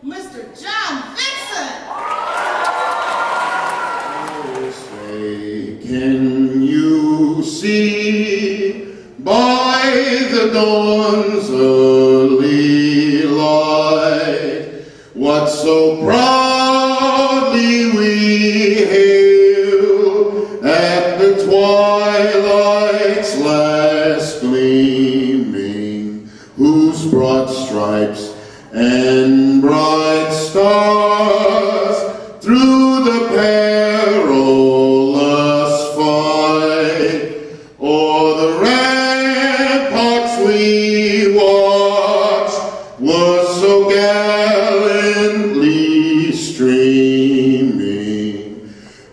Mr. John Vincent. Oh, say, can you see by the dawn's early light what so proudly we hailed at the twilight's last gleaming, whose broad stripes and bright stars through the perilous fight o'er the ramparts we watched were so gallantly streaming,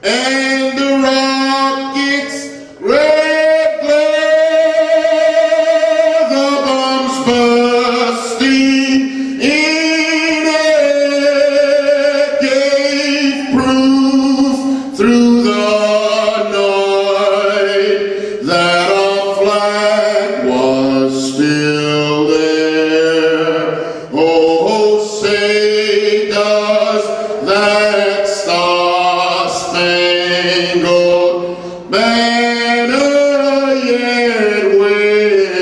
and the rockets' red glare, the bombs bursting in air, gave proof through the night that our flag was still there. Oh, say does that star-spangled banner yet wave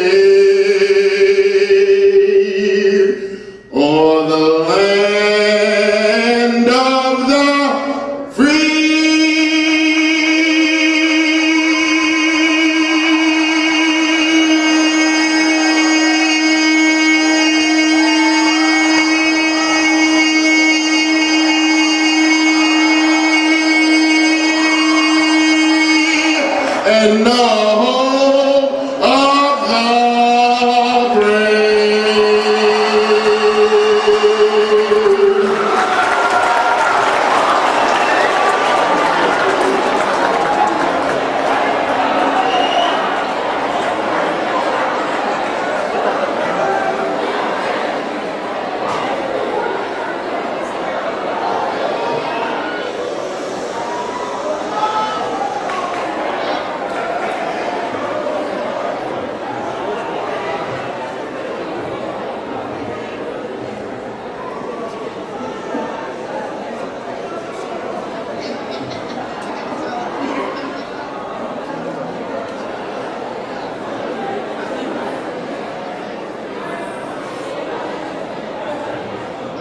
o'er the land of the free? And the home of the brave.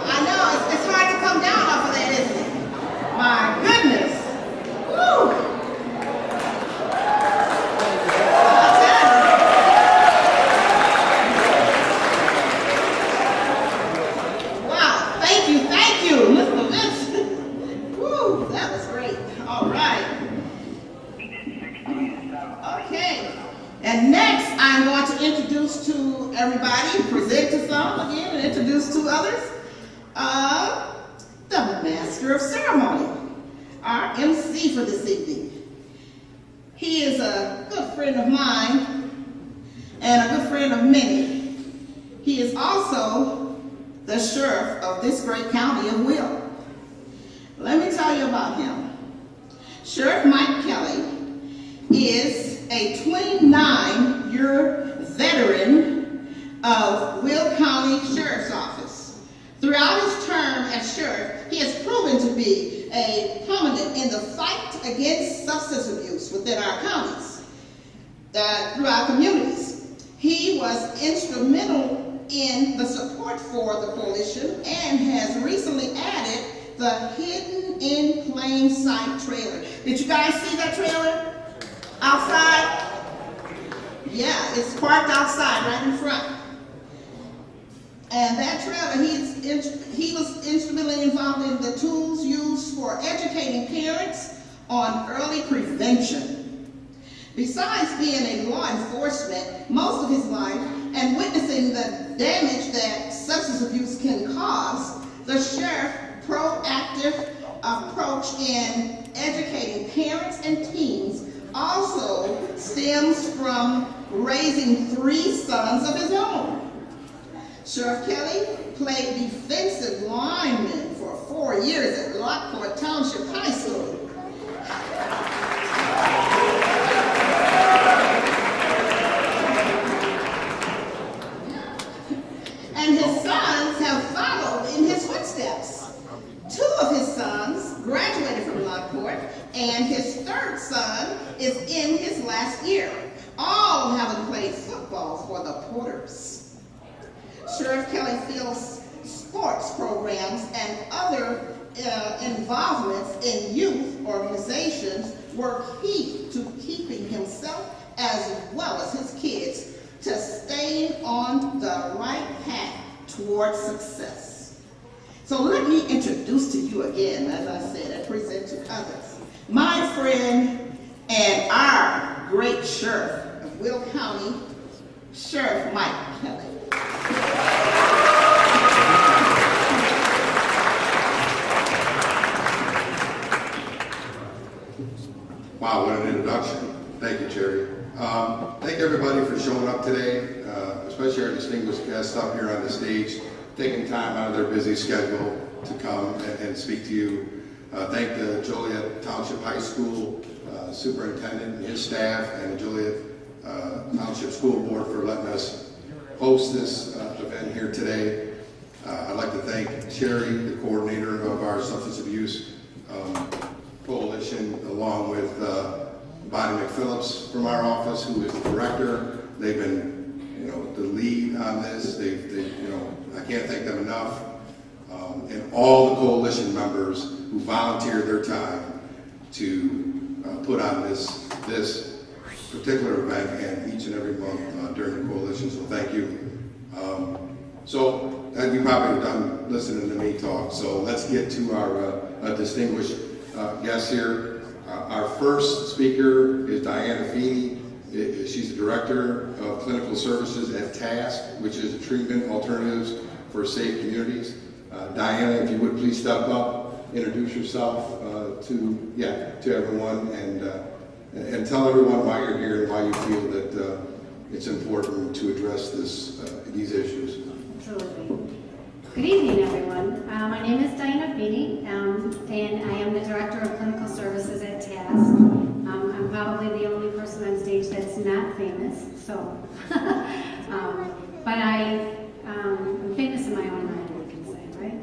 I know, it's hard to come down off of that, isn't it? My goodness. Woo! I'll tell you. Wow, thank you, Mr. Vincent. Woo, that was great. All right. Okay. And next, I'm going to introduce to everybody, present to some again, and introduce to others, the Master of Ceremony, our MC for this evening. He is a good friend of mine and a good friend of many. He is also the sheriff of this great county of Will. Let me tell you about him. Sheriff Mike Kelly is a 29-year veteran of Will County Sheriff's Office. Throughout his term as sheriff, he has proven to be a prominent in the fight against substance abuse within our counties, through our communities. He was instrumental in the support for the coalition and has recently added the Hidden in Plain Sight trailer. Did you guys see that trailer outside? Yeah, it's parked outside right in front. And that trailer, he was instrumentally involved in the tools used for educating parents on early prevention. Besides being a law enforcement most of his life and witnessing the damage that substance abuse can cause, the sheriff's proactive approach in educating parents and teens also stems from raising 3 sons of his own. Sheriff Kelly played defensive lineman for 4 years at Lockport Township High School. And his sons have followed in his footsteps. and his third son is in his last year, all having played football for the Porters. Sheriff Kelly feels sports programs and other involvements in youth organizations were key to keeping himself as well as his kids to staying on the right path towards success. So let me introduce to you again, as I said, and present to others, my friend and our great sheriff of Will County, Sheriff Mike Kelly. Wow, what an introduction. Thank you, Cherry. Thank everybody for showing up today, especially our distinguished guests up here on the stage, taking time out of their busy schedule to come and speak to you. Thank the Joliet Township High School superintendent and his staff, and the Joliet Township School Board for letting us host this event here today. I'd like to thank Cherry, the coordinator of our substance abuse coalition, along with Bonnie McPhillips from our office, who is the director. They've been, the lead on this. I can't thank them enough. And all the coalition members who volunteered their time to put on this particular event and each and every month during the coalition. So thank you. You probably done listening to me talk. So let's get to our distinguished guests here. Our first speaker is Diana Feeney. She's the Director of Clinical Services at TASK, which is Treatment Alternatives for Safe Communities. Diana, if you would please step up, introduce yourself to everyone, and tell everyone why you're here and why you feel that it's important to address these issues. Absolutely. Good evening, everyone. My name is Diana Feeney, and I am the Director of Clinical Services at TASK. I'm probably the only person on stage that's not famous, so. But I'm famous in my own mind, we can say, right?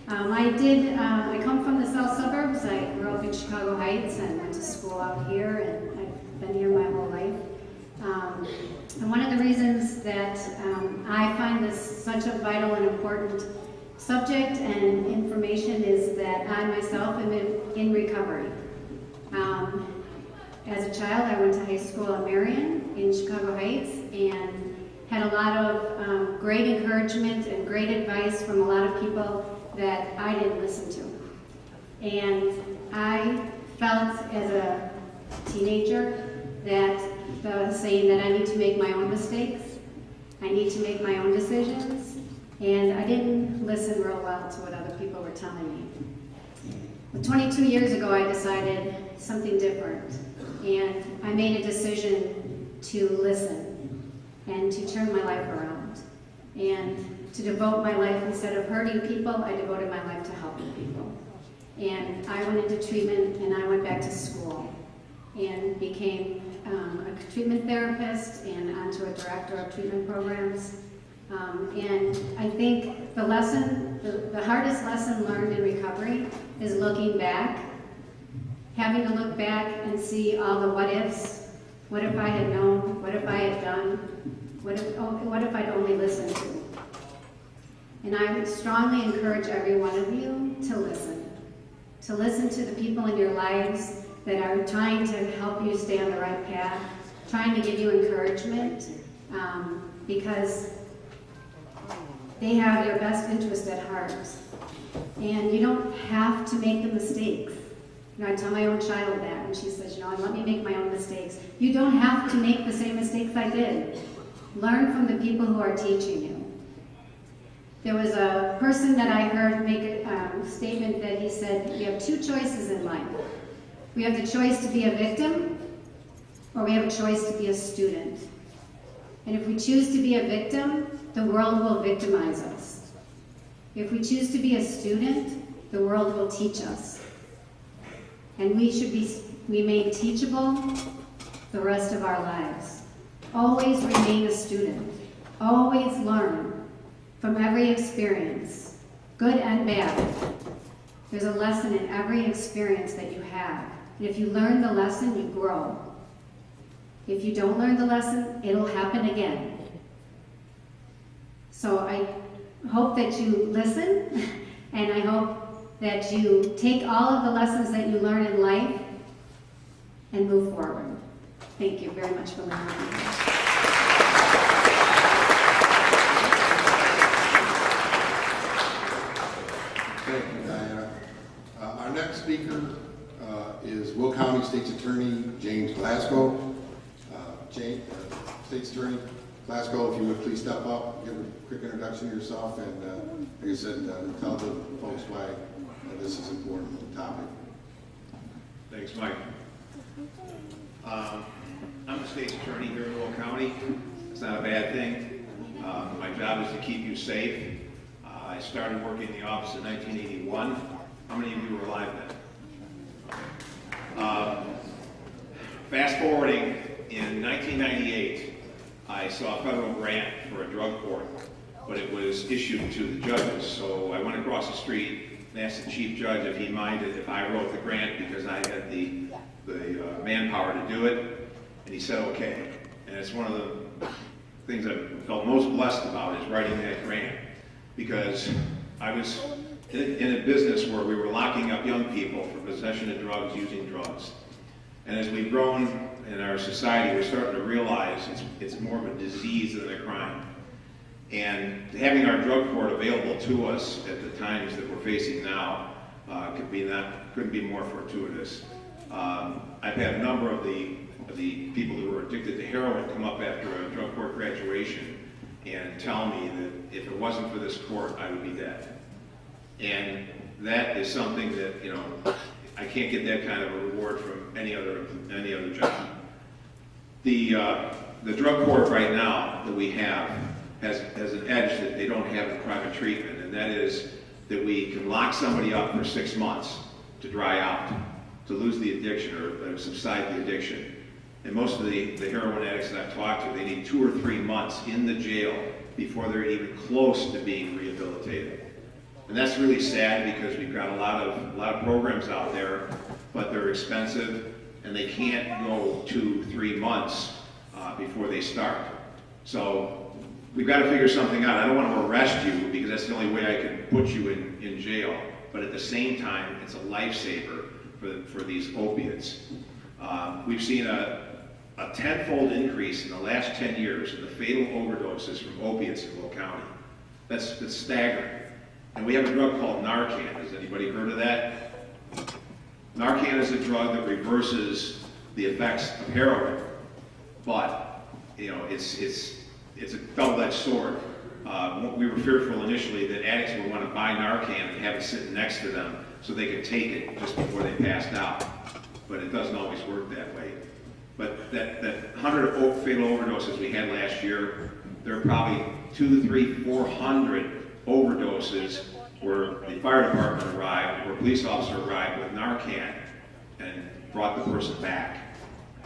I come from the south suburbs. I grew up in Chicago Heights and went to school out here, and I've been here my whole life. And one of the reasons that I find this such a vital and important subject and information is that I myself am in recovery. As a child, I went to high school at Marion in Chicago Heights and had a lot of great encouragement and great advice from a lot of people that I didn't listen to. And I felt as a teenager that the saying that I need to make my own mistakes, I need to make my own decisions, and I didn't listen real well to what other people were telling me. But 22 years ago, I decided something different, and I made a decision to listen and to turn my life around, and to devote my life, instead of hurting people, I devoted my life to helping people. And I went into treatment, and I went back to school and became a treatment therapist and onto a director of treatment programs. And I think the hardest lesson learned in recovery is looking back, having to look back and see all the what ifs. What if I had known? What if I had done? What if I'd only listened to? And I would strongly encourage every one of you to listen to the people in your lives that are trying to help you stay on the right path, trying to give you encouragement, because they have your best interest at heart. And you don't have to make the mistakes. I tell my own child that when she says, let me make my own mistakes. You don't have to make the same mistakes I did. Learn from the people who are teaching you. There was a person that I heard make a statement that he said, you have two choices in life. We have the choice to be a victim, or we have a choice to be a student. And if we choose to be a victim, the world will victimize us. If we choose to be a student, the world will teach us. And we should remain teachable the rest of our lives. Always remain a student. Always learn from every experience, good and bad. There's a lesson in every experience that you have. And if you learn the lesson, you grow. If you don't learn the lesson, it'll happen again. So I hope that you listen, and I hope that you take all of the lessons that you learn in life and move forward. Thank you very much for listening. Thank you, Diana. Our next speaker is Will County State's Attorney James Glasgow. State's Attorney Glasgow, if you would please step up, give a quick introduction to yourself, and like I said, tell the folks why this is an important topic. Thanks, Mike. I'm the state's attorney here in Will County. It's not a bad thing. My job is to keep you safe. I started working in the office in 1981. How many of you were alive then? Fast forwarding, in 1998, I saw a federal grant for a drug court, but it was issued to the judges. So I went across the street and asked the chief judge if he minded if I wrote the grant because I had the manpower to do it, and he said okay. And it's one of the things I felt most blessed about is writing that grant, because I was in a business where we were locking up young people for possession of drugs, using drugs. And as we've grown in our society, we're starting to realize it's more of a disease than a crime. And having our drug court available to us at the times that we're facing now couldn't be more fortuitous. I've had a number of the people who were addicted to heroin come up after a drug court graduation and tell me that if it wasn't for this court, I would be dead. And that is something that, I can't get that kind of a reward from any other job. The drug court right now that we have has an edge that they don't have in private treatment, and that is that we can lock somebody up for 6 months to dry out, to lose the addiction or subside the addiction. And most of the heroin addicts that I've talked to, they need 2 or 3 months in the jail before they're even close to being rehabilitated. And that's really sad because we've got a lot of programs out there, but they're expensive and they can't go 2-3 months before they start. So we've got to figure something out. I don't want to arrest you because that's the only way I can put you in jail. But at the same time, it's a lifesaver for these opiates. We've seen a tenfold increase in the last 10 years in the fatal overdoses from opiates in Will County. That's staggering. And we have a drug called Narcan. Has anybody heard of that? Narcan is a drug that reverses the effects of heroin, but it's a double-edged sword. We were fearful initially that addicts would want to buy Narcan and have it sitting next to them so they could take it just before they passed out, but it doesn't always work that way. But that 100 fatal overdoses we had last year, there are probably 200, 300, 400 overdoses where the fire department arrived, where a police officer arrived with Narcan and brought the person back.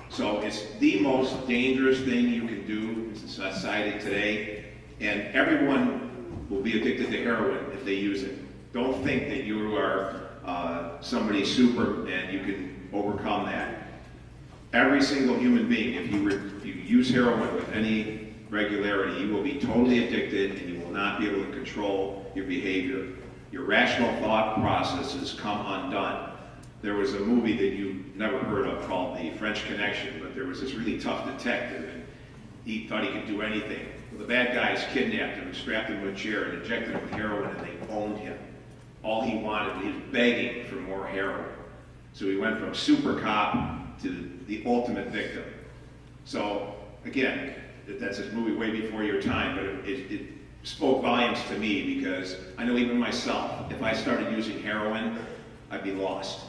So it's the most dangerous thing you can do in society today, and everyone will be addicted to heroin if they use it. Don't think that you are somebody super and you can overcome that. Every single human being, if you use heroin with any regularity, you will be totally addicted and you will not be able to control your behavior. Your rational thought processes come undone. There was a movie that you never heard of called The French Connection, but there was this really tough detective and he thought he could do anything. Well, the bad guys kidnapped him and strapped him to a chair and injected him with heroin and they owned him. All he wanted, he was begging for more heroin. So he went from super cop to the ultimate victim. So again, that's a movie way before your time, but it spoke volumes to me because I know even myself, if I started using heroin, I'd be lost.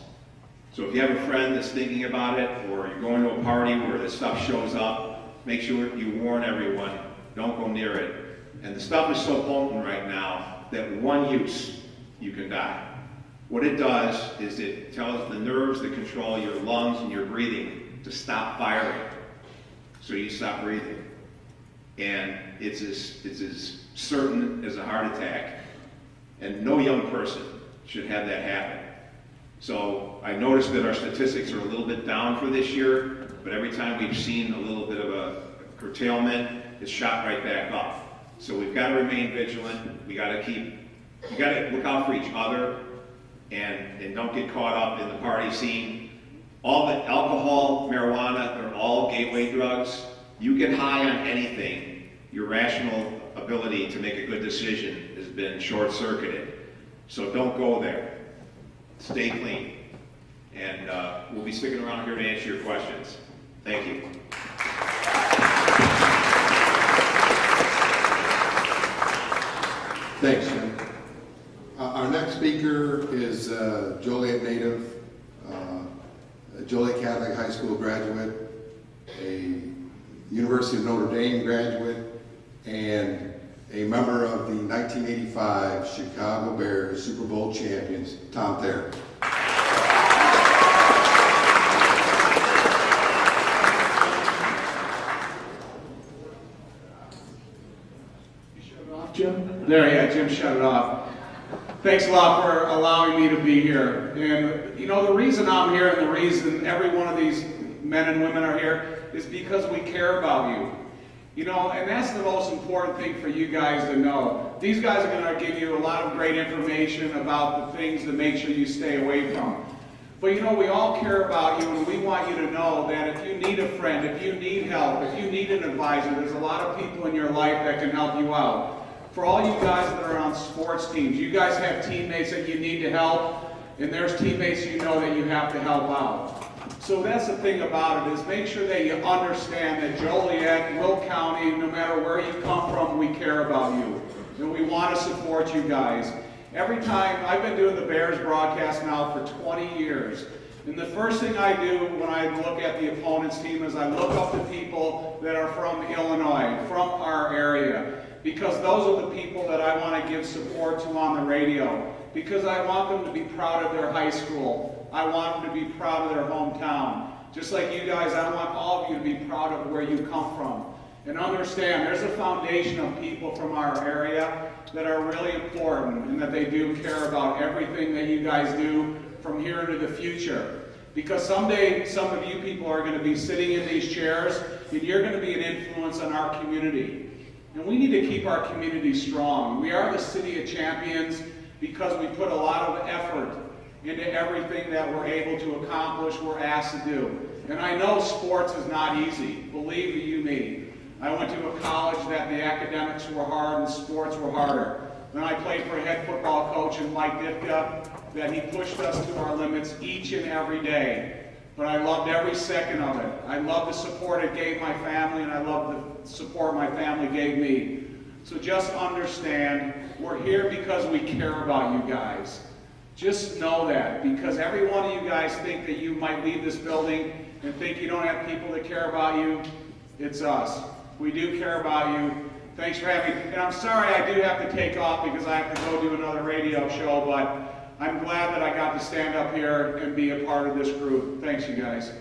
So if you have a friend that's thinking about it, or you're going to a party where this stuff shows up, make sure you warn everyone, don't go near it. And the stuff is so potent right now that one use, you can die. What it does is it tells the nerves that control your lungs and your breathing to stop firing. So you stop breathing. And it's as certain as a heart attack. And no young person should have that happen. So I noticed that our statistics are a little bit down for this year, but every time we've seen a little bit of a curtailment, it's shot right back up. So we've got to remain vigilant. We got to look out for each other and don't get caught up in the party scene. All the alcohol, marijuana, they're all gateway drugs. You get high on anything, your rational ability to make a good decision has been short-circuited. So don't go there. Stay clean. And we'll be sticking around here to answer your questions. Thank you. Thanks, Jim. Our next speaker is Joliet native, Joliet Catholic High School graduate, a University of Notre Dame graduate, and a member of the 1985 Chicago Bears Super Bowl champions, Tom Thayer. Jim? There, yeah, Jim shut it off. Thanks a lot for allowing me to be here. And, you know, the reason I'm here and the reason every one of these men and women are here is because we care about you. You know, and that's the most important thing for you guys to know. These guys are going to give you a lot of great information about the things to make sure you stay away from. But you know, we all care about you, and we want you to know that if you need a friend, if you need help, if you need an advisor, there's a lot of people in your life that can help you out. For all you guys that are on sports teams, you guys have teammates that you need to help, and there's teammates you know that you have to help out. So that's the thing about it, is make sure that you understand that Joliet, Will County, no matter where you come from, we care about you. And we want to support you guys. Every time, I've been doing the Bears broadcast now for 20 years. And the first thing I do when I look at the opponent's team is I look up the people that are from Illinois, from our area. Because those are the people that I want to give support to on the radio. Because I want them to be proud of their high school. I want them to be proud of their hometown. Just like you guys, I want all of you to be proud of where you come from. And understand, there's a foundation of people from our area that are really important and that they do care about everything that you guys do from here into the future. Because someday, some of you people are going to be sitting in these chairs and you're going to be an influence on our community. And we need to keep our community strong. We are the City of Champions because we put a lot of effort into everything that we're able to accomplish, we're asked to do. And I know sports is not easy, believe you me. I went to a college that the academics were hard and sports were harder. Then I played for a head football coach in Mike Ditka that he pushed us to our limits each and every day. But I loved every second of it. I loved the support it gave my family, and I loved the support my family gave me. So just understand, we're here because we care about you guys. Just know that, because every one of you guys think that you might leave this building and think you don't have people that care about you. It's us. We do care about you. Thanks for having me. And I'm sorry I do have to take off because I have to go do another radio show, but I'm glad that I got to stand up here and be a part of this group. Thanks, you guys.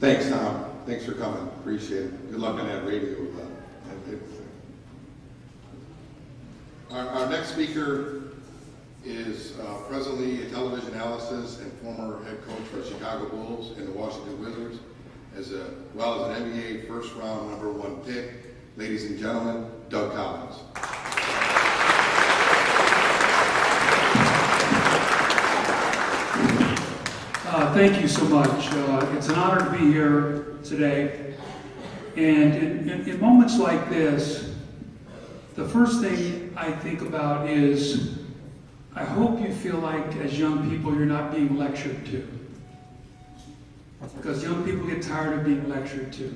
Thanks, Tom. Thanks for coming. Appreciate it. Good luck on that radio. Our next speaker is presently a television analyst and former head coach for the Chicago Bulls and the Washington Wizards, as well as an NBA first-round #1 pick. Ladies and gentlemen, Doug Collins. Thank you so much. It's an honor to be here today. And in moments like this, the first thing I think about is, I hope you feel like, as young people, you're not being lectured to. Because young people get tired of being lectured to.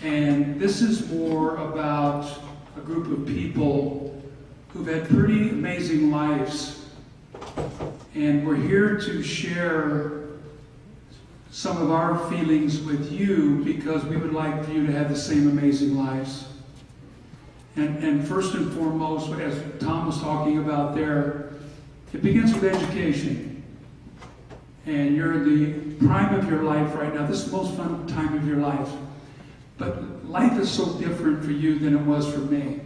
And this is more about a group of people who've had pretty amazing lives. And we're here to share some of our feelings with you because we would like for you to have the same amazing lives. And first and foremost, as Tom was talking about there, it begins with education. And you're in the prime of your life right now. This is the most fun time of your life. But life is so different for you than it was for me.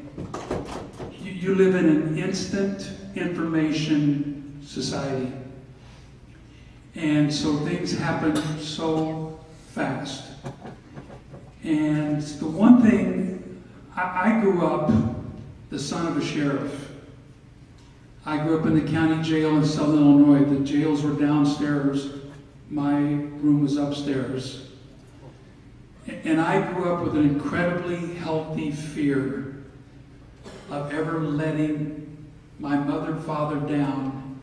You live in an instant information society. And so things happen so fast. And the one thing, I grew up the son of a sheriff. I grew up in the county jail in Southern Illinois. The jails were downstairs. My room was upstairs. And I grew up with an incredibly healthy fear of ever letting my mother and father down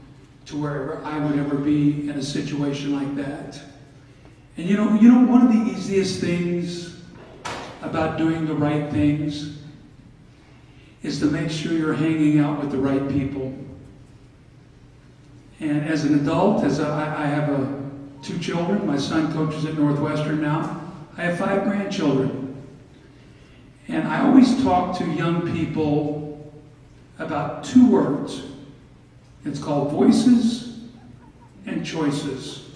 to wherever I would ever be in a situation like that. And you know, one of the easiest things about doing the right things is to make sure you're hanging out with the right people. And as an adult, as I have 2 children, my son coaches at Northwestern now. I have 5 grandchildren. And I always talk to young people about 2 words. It's called voices and choices.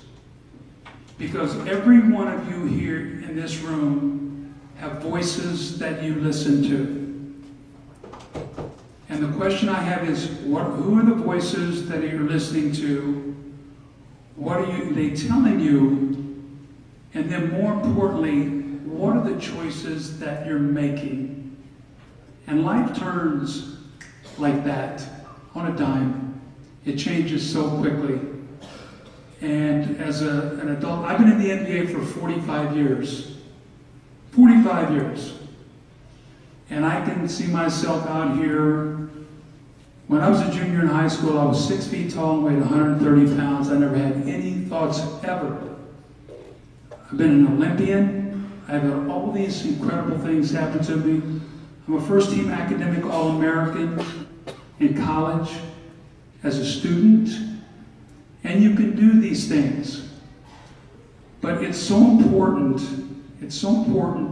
Because every one of you here in this room have voices that you listen to. And the question I have is, who are the voices that you're listening to? What are they telling you? And then more importantly, what are the choices that you're making? And life turns like that, on a dime. It changes so quickly. And as an adult, I've been in the NBA for 45 years. 45 years. And I can see myself out here. When I was a junior in high school, I was 6 feet tall and weighed 130 pounds. I never had any thoughts ever. I've been an Olympian. I've had all these incredible things happen to me. I'm a first-team academic All-American in college as a student. And you can do these things. But it's so important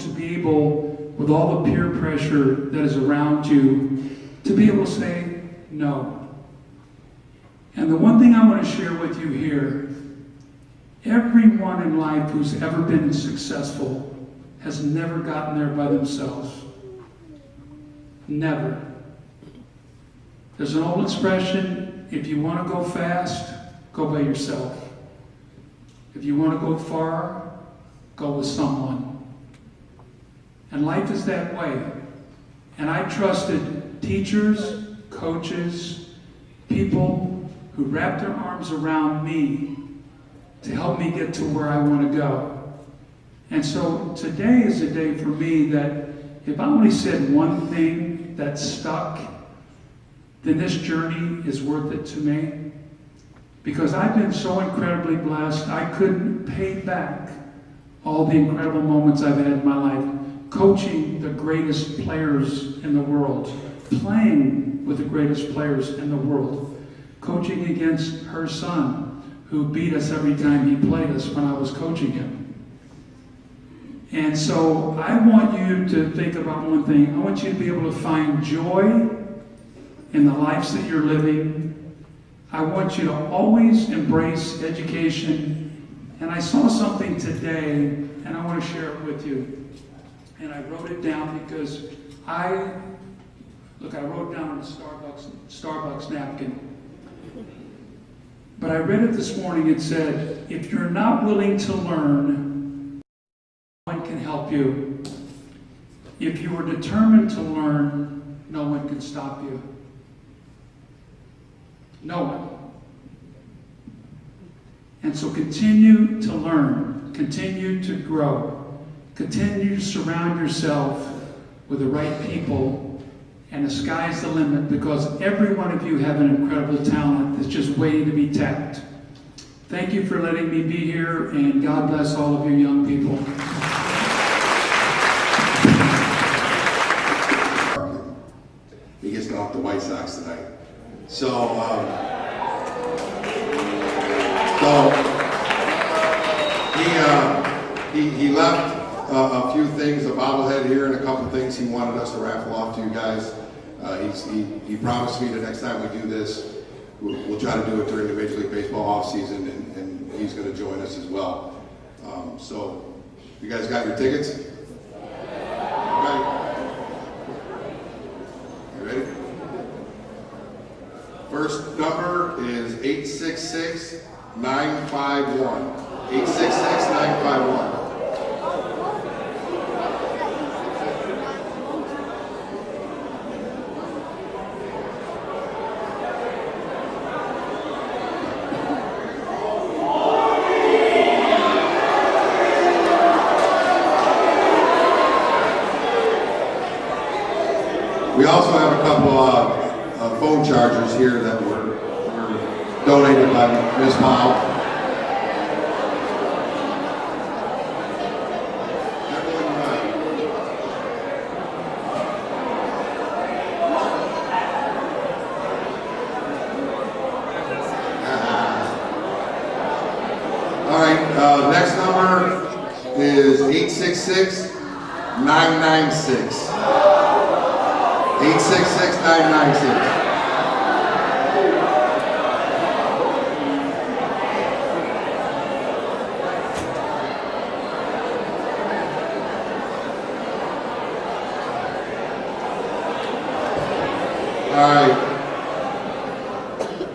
to be able, with all the peer pressure that is around you, to be able to say no. And the one thing I want to share with you here, everyone in life who's ever been successful has never gotten there by themselves. Never. There's an old expression, if you want to go fast, go by yourself. If you want to go far, go with someone. And life is that way. And I trusted teachers, coaches, people who wrapped their arms around me to help me get to where I want to go. And so today is a day for me that if I only said one thing that stuck, then this journey is worth it to me. Because I've been so incredibly blessed, I couldn't pay back all the incredible moments I've had in my life. Coaching the greatest players in the world, playing with the greatest players in the world, coaching against her son, who beat us every time he played us when I was coaching him. And so I want you to think about one thing. I want you to be able to find joy in the lives that you're living. I want you to always embrace education. And I saw something today, and I want to share it with you. And I wrote it down because I wrote it down on a Starbucks napkin. But I read it this morning. It said, if you're not willing to learn, no one can help you. If you are determined to learn, no one can stop you. No one. And so continue to learn, continue to grow, continue to surround yourself with the right people, and the sky's the limit, because every one of you have an incredible talent that's just waiting to be tapped. Thank you for letting me be here, and God bless all of you young people. He gets to off the White Sox tonight. So he left a few things, a bobblehead here, and a couple things he wanted us to raffle off to you guys. He promised me that next time we do this, we'll try to do it during the Major League Baseball off season, and he's going to join us as well. So, you guys got your tickets? first number is 866-951. 866-951. We also have a couple of phone chargers here that were donated by Ms. Powell. All right, next number is 866-996. 866-996. All right.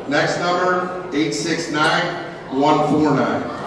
Next number, 869-149.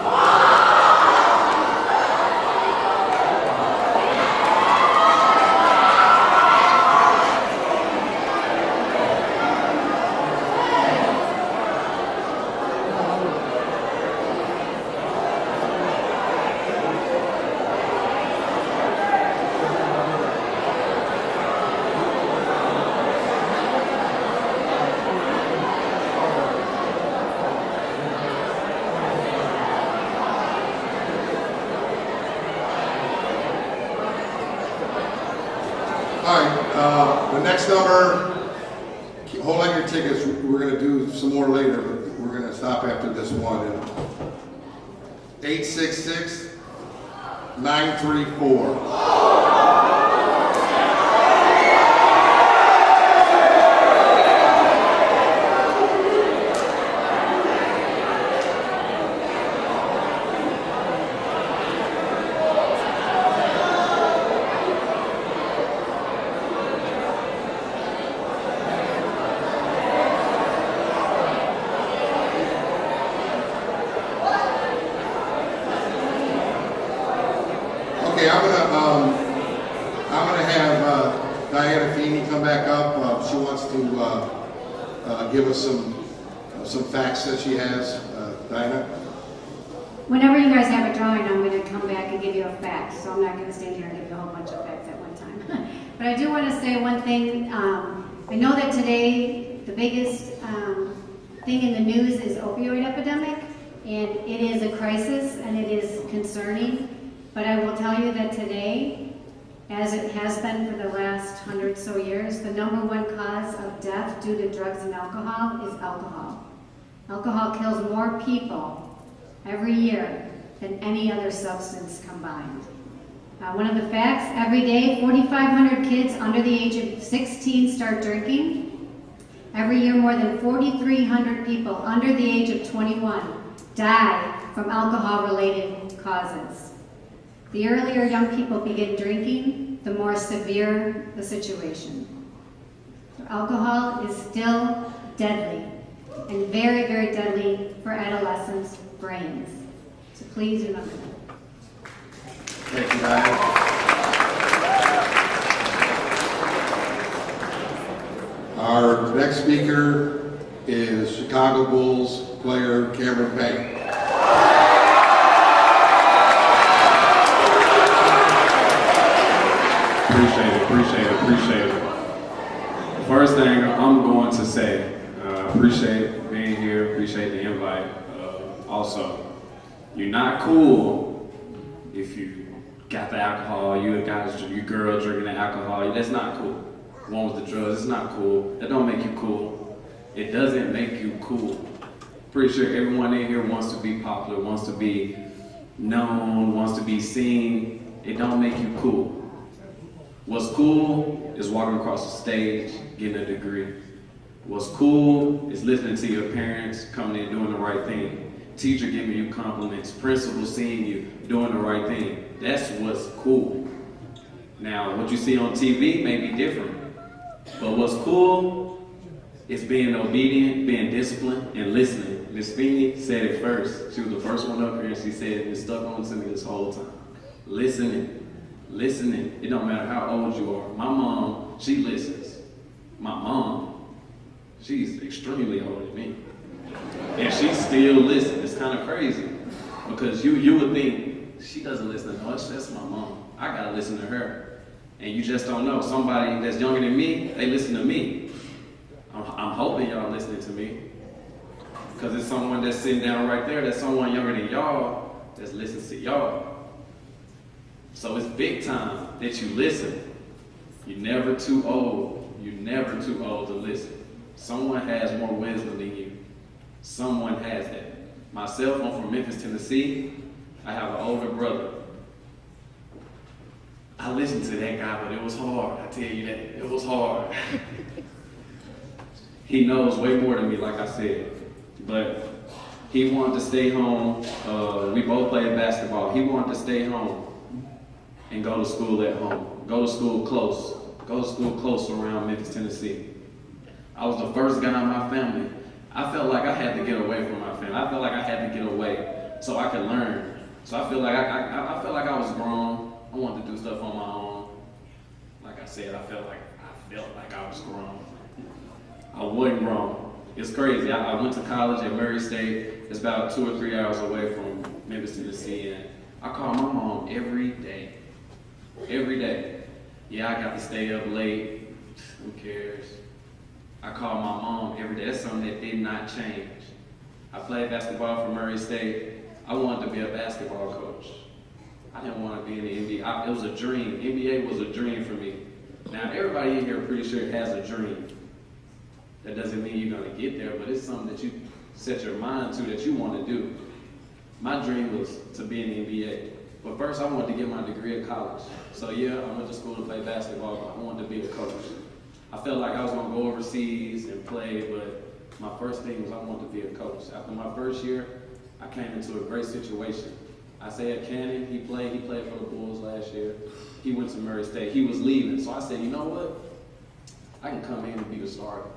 All right, the next number, hold on your tickets. We're going to do some more later, but we're going to stop after this one. 866-934. Okay, I'm gonna have Diana Feeney come back up. She wants to give us some facts that she has. Diana. Whenever you guys have a drawing, I'm going to come back and give you a fact. So I'm not going to stand here and give you a whole bunch of facts at one time. But I do want to say one thing. I know that today the biggest thing in the news is opioid epidemic, and it is a crisis and it is concerning. But I will tell you that today, as it has been for the last 100 so years, the #1 cause of death due to drugs and alcohol is alcohol. Alcohol kills more people every year than any other substance combined. One of the facts, every day 4,500 kids under the age of 16 start drinking. Every year more than 4,300 people under the age of 21 die from alcohol-related causes. The earlier young people begin drinking, the more severe the situation. So alcohol is still deadly and very, very deadly for adolescents' brains. So please remember that. Thank you, Diana. Our next speaker is Chicago Bulls player Cameron Payne. Appreciate it. The first thing I'm going to say, appreciate being here, appreciate the invite. Also, you're not cool if you got the alcohol, you girl drinking the alcohol, that's not cool. One with the drugs, it's not cool. That don't make you cool. It doesn't make you cool. Pretty sure everyone in here wants to be popular, wants to be known, wants to be seen. It don't make you cool. What's cool is walking across the stage, getting a degree. What's cool is listening to your parents, coming in, doing the right thing. Teacher giving you compliments, principal seeing you, doing the right thing. That's what's cool. Now, what you see on TV may be different, but what's cool It's being obedient, being disciplined, and listening. Miss Feeney said it first. She was the first one up here, and she said it stuck on to me this whole time. Listening. Listening. It don't matter how old you are. My mom, she listens. My mom, she's extremely older than me. And she still listens. It's kind of crazy. Because you would think, she doesn't listen to us, that's my mom. I gotta listen to her. And you just don't know. Somebody that's younger than me, they listen to me. I'm hoping y'all listening to me. Because it's someone that's sitting down right there, that's someone younger than y'all, that's listening to y'all. So it's big time that you listen. You're never too old. You're never too old to listen. Someone has more wisdom than you. Someone has that. Myself, I'm from Memphis, Tennessee. I have an older brother. I listened to that guy, but it was hard. I tell you that. It was hard. He knows way more than me, like I said. But he wanted to stay home. We both played basketball. He wanted to stay home and go to school at home. Go to school close. Go to school close around Memphis, Tennessee. I was the first guy in my family. I felt like I had to get away from my family. I felt like I had to get away so I could learn. So I feel like I felt like I was grown. I wanted to do stuff on my own. Like I said, I felt like I was grown. I wasn't grown. It's crazy. I went to college at Murray State. It's about 2 or 3 hours away from Memphis, Tennessee, and I call my mom every day. Every day. Yeah, I got to stay up late. Who cares? I call my mom every day. That's something that did not change. I played basketball for Murray State. I wanted to be a basketball coach. I didn't want to be in the NBA. It was a dream. NBA was a dream for me. Now, everybody in here, I'm pretty sure, has a dream. That doesn't mean you're going to get there, but it's something that you set your mind to that you want to do. My dream was to be in the NBA. But first, I wanted to get my degree at college. So yeah, I went to school to play basketball, but I wanted to be a coach. I felt like I was going to go overseas and play, but my first thing was I wanted to be a coach. After my first year, I came into a great situation. Isaiah Cannon, he played for the Bulls last year. He went to Murray State. He was leaving. So I said, you know what? I can come in and be the starter.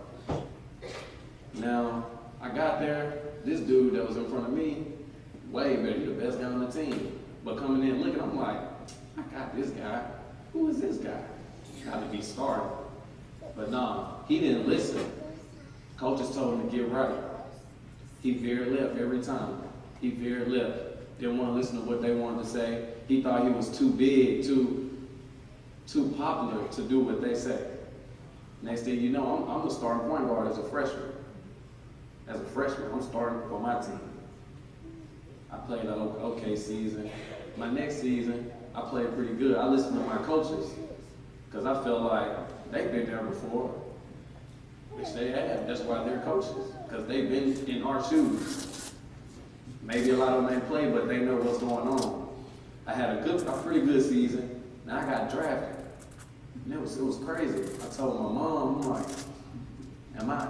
Now, I got there. This dude that was in front of me, way better. He the best guy on the team. But coming in looking, I'm like, I got this guy. Who is this guy? Got to be started. But nah, he didn't listen. Coaches told him to get right. He veered left every time. He veered left. Didn't want to listen to what they wanted to say. He thought he was too big, too popular to do what they say. Next thing you know, I'm the starting point guard as a freshman. As a freshman, I'm starting for my team. I played an okay season. My next season, I played pretty good. I listened to my coaches because I felt like they've been there before, which they have. That's why they're coaches, because they've been in our shoes. Maybe a lot of them ain't play, but they know what's going on. I had a pretty good season. Now I got drafted. And it was crazy. I told my mom, I'm like,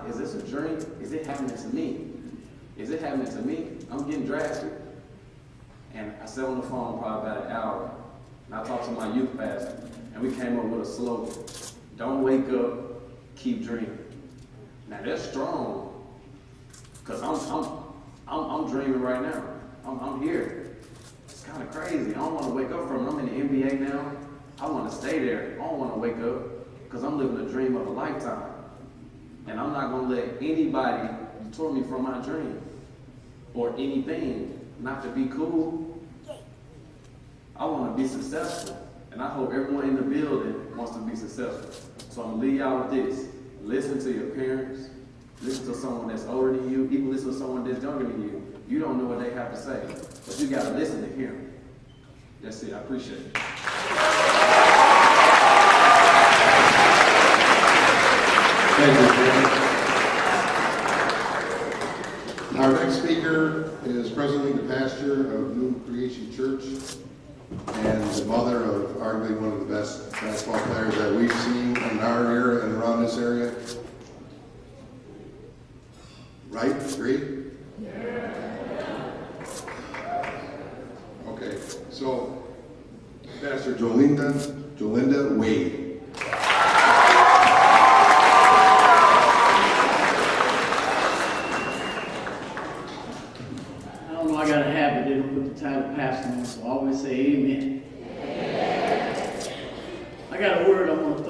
is this a dream? Is it happening to me? Is it happening to me? I'm getting drafted. And I sat on the phone probably about an hour. And I talked to my youth pastor. And we came up with a slogan. Don't wake up, keep dreaming. Now that's strong. Because I'm dreaming right now. I'm here. It's kind of crazy. I don't want to wake up from it. I'm in the NBA now. I want to stay there. I don't want to wake up because I'm living a dream of a lifetime. And I'm not going to let anybody detour me from my dream or anything not to be cool. I want to be successful. And I hope everyone in the building wants to be successful. So I'm going to leave y'all with this. Listen to your parents. Listen to someone that's older than you. Even listen to someone that's younger than you. You don't know what they have to say, but you got to listen to him. That's it. I appreciate it. Thank you, Jim. Our next speaker is presently the pastor of New Creation Church and the mother of arguably one of the best basketball players that we've seen in our area and around this area. Right? Agree? Yeah. Okay, so Pastor Jolinda Wade.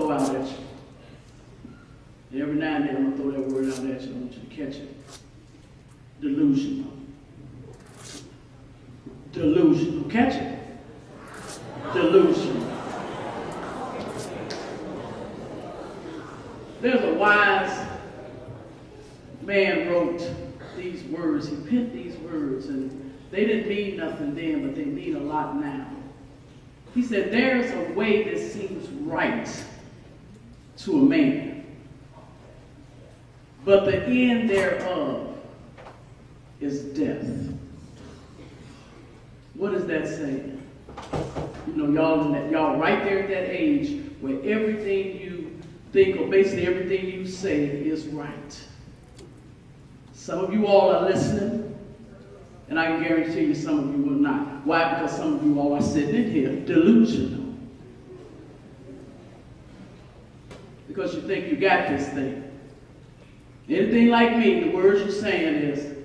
throw out at you. And every now and then I'm going to throw that word out at you. I want you to catch it. Delusional. Delusional. Catch it. Delusional. There's a wise man wrote these words. He penned these words, and they didn't mean nothing then, but they mean a lot now. He said, there's a way that seems right to a man, but the end thereof is death. What is that saying? You know, y'all right there at that age where everything you think, or basically everything you say, is right. Some of you all are listening, and I can guarantee you some of you will not. Why? Because some of you all are sitting in here delusional. Because you think you got this thing. Anything like me, the words you're saying is,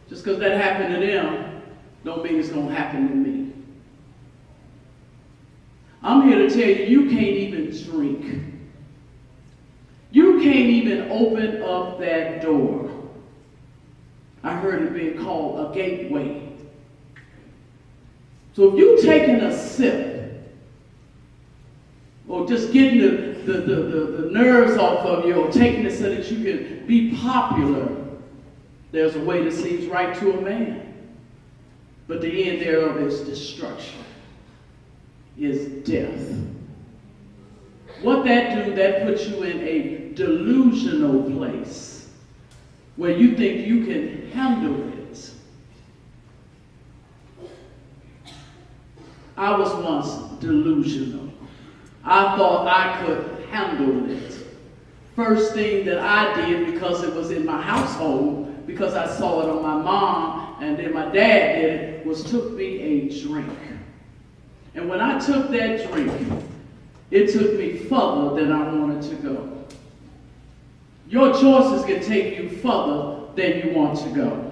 just because that happened to them, don't mean it's going to happen to me. I'm here to tell you, you can't even drink. You can't even open up that door. I heard it being called a gateway. So if you're taking a sip, or just getting the nerves off of you, or taking it so that you can be popular, there's a way that seems right to a man. But the end thereof is destruction, is death. What that do, that puts you in a delusional place where you think you can handle it. I was once delusional. I thought I could handle it. First thing that I did, because it was in my household, because I saw it on my mom, and then my dad did it, was took me a drink. And when I took that drink, it took me further than I wanted to go. Your choices can take you further than you want to go.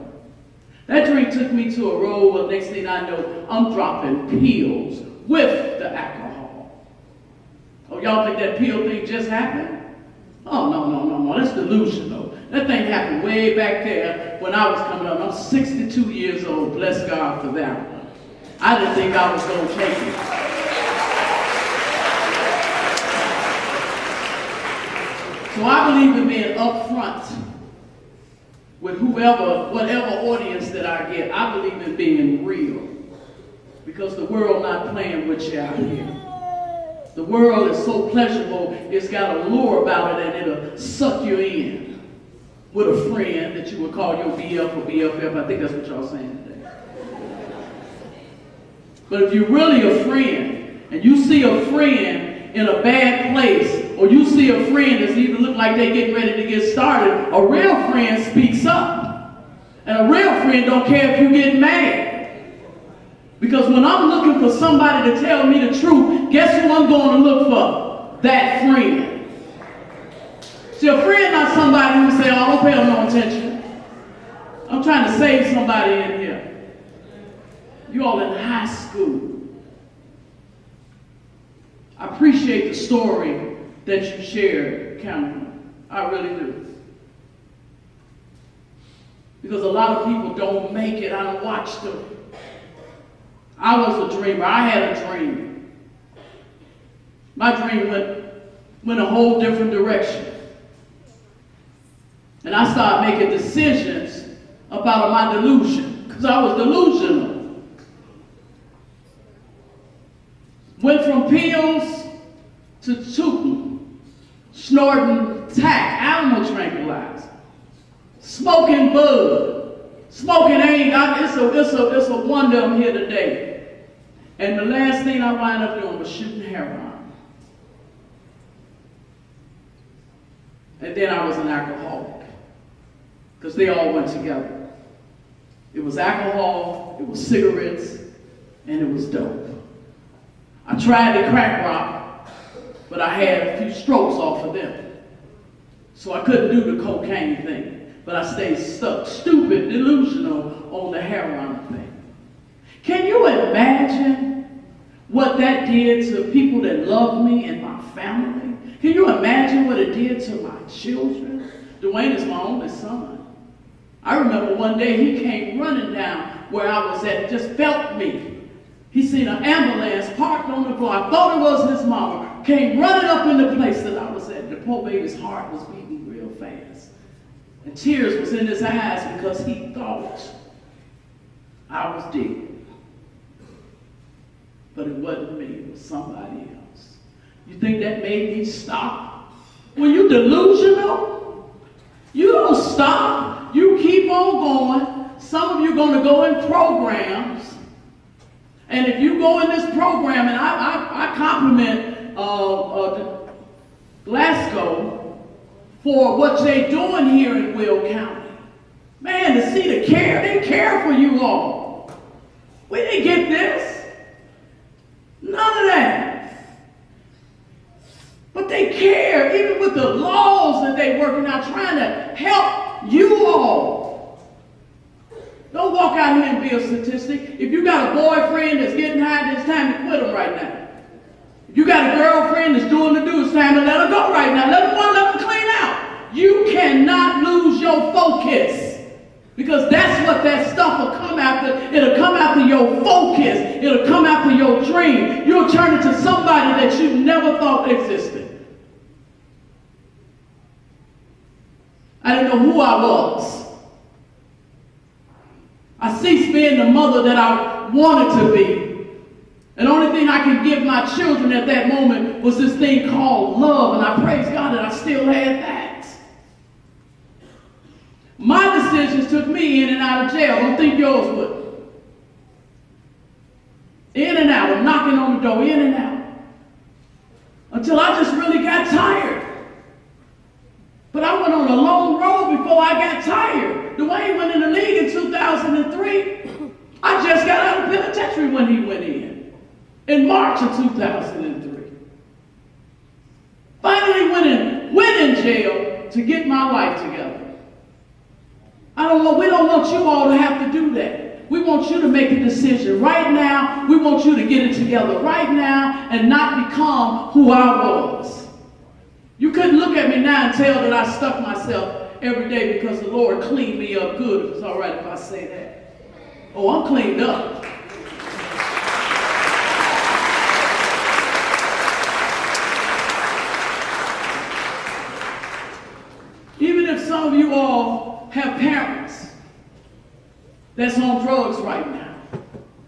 That drink took me to a road where next thing I know, I'm dropping pills with the alcohol. Oh, y'all think that pill thing just happened? Oh, no, that's delusional. That thing happened way back there when I was coming up. I'm 62 years old, bless God for that one. I didn't think I was going to take it. So I believe in being upfront with whatever audience that I get. I believe in being real, because the world not playing with you out here. The world is so pleasurable, it's got a lure about it, and it'll suck you in with a friend that you would call your BF or BFF. I think that's what y'all saying today. But if you're really a friend, and you see a friend in a bad place, or you see a friend that's even look like they're getting ready to get started, a real friend speaks up. And a real friend don't care if you get mad. Because when I'm looking for somebody to tell me the truth, guess who I'm going to look for? That friend. See, a friend not somebody who say, oh, don't pay them no attention. I'm trying to save somebody in here. You all in high school. I appreciate the story that you shared, Cameron. I really do. Because a lot of people don't make it. I watched them. I was a dreamer. I had a dream. My dream went a whole different direction. And I started making decisions about my delusion, because I was delusional. Went from pills to tooting, snorting tack, animal tranquilizer, smoking bud, smoking ain't. It's a wonder I'm here today. And the last thing I wound up doing was shooting heroin. And then I was an alcoholic, because they all went together. It was alcohol, it was cigarettes, and it was dope. I tried the crack rock, but I had a few strokes off of them. So I couldn't do the cocaine thing, but I stayed stuck, stupid, delusional on the heroin thing. Can you imagine what that did to people that love me and my family? Can you imagine what it did to my children? Dwayne is my only son. I remember one day he came running down where I was at, just felt me. He seen an ambulance parked on the floor. I thought it was his mama. Came running up in the place that I was at. The poor baby's heart was beating real fast. And tears was in his eyes because he thought I was dead. But it wasn't me, it was somebody else. You think that made me stop? When you're delusional, you don't stop. You keep on going. Some of you are going to go in programs. And if you go in this program, and I compliment Glasgow for what they're doing here in Will County. Man, to see the care, they care for you all. We didn't get this. None of that. But they care, even with the laws that they're working out, trying to help you all. Don't walk out here and be a statistic. If you got a boyfriend that's getting high, it's time to quit him right now. If you got a girlfriend that's doing the do, it's time to let her go right now. Let them clean out. You cannot lose your focus. Because that's what that stuff will come after. It'll come after your focus. It'll come after your dream. You'll turn into somebody that you never thought existed. I didn't know who I was. I ceased being the mother that I wanted to be. And the only thing I could give my children at that moment was this thing called love. And I praise God that I still had that. My decisions took me in and out of jail. Don't think yours would. In and out. I'm knocking on the door, in and out. Until I just really got tired. But I went on a long road before I got tired. Dwayne went in the league in 2003. I just got out of penitentiary when he went in March of 2003. Finally went in jail to get my life together. We don't want you all to have to do that. We want you to make a decision right now. We want you to get it together right now and not become who I was. You couldn't look at me now and tell that I stuck myself every day because the Lord cleaned me up good, if it's all right if I say that. Oh, I'm cleaned up. Even if some of you all have parents that's on drugs right now,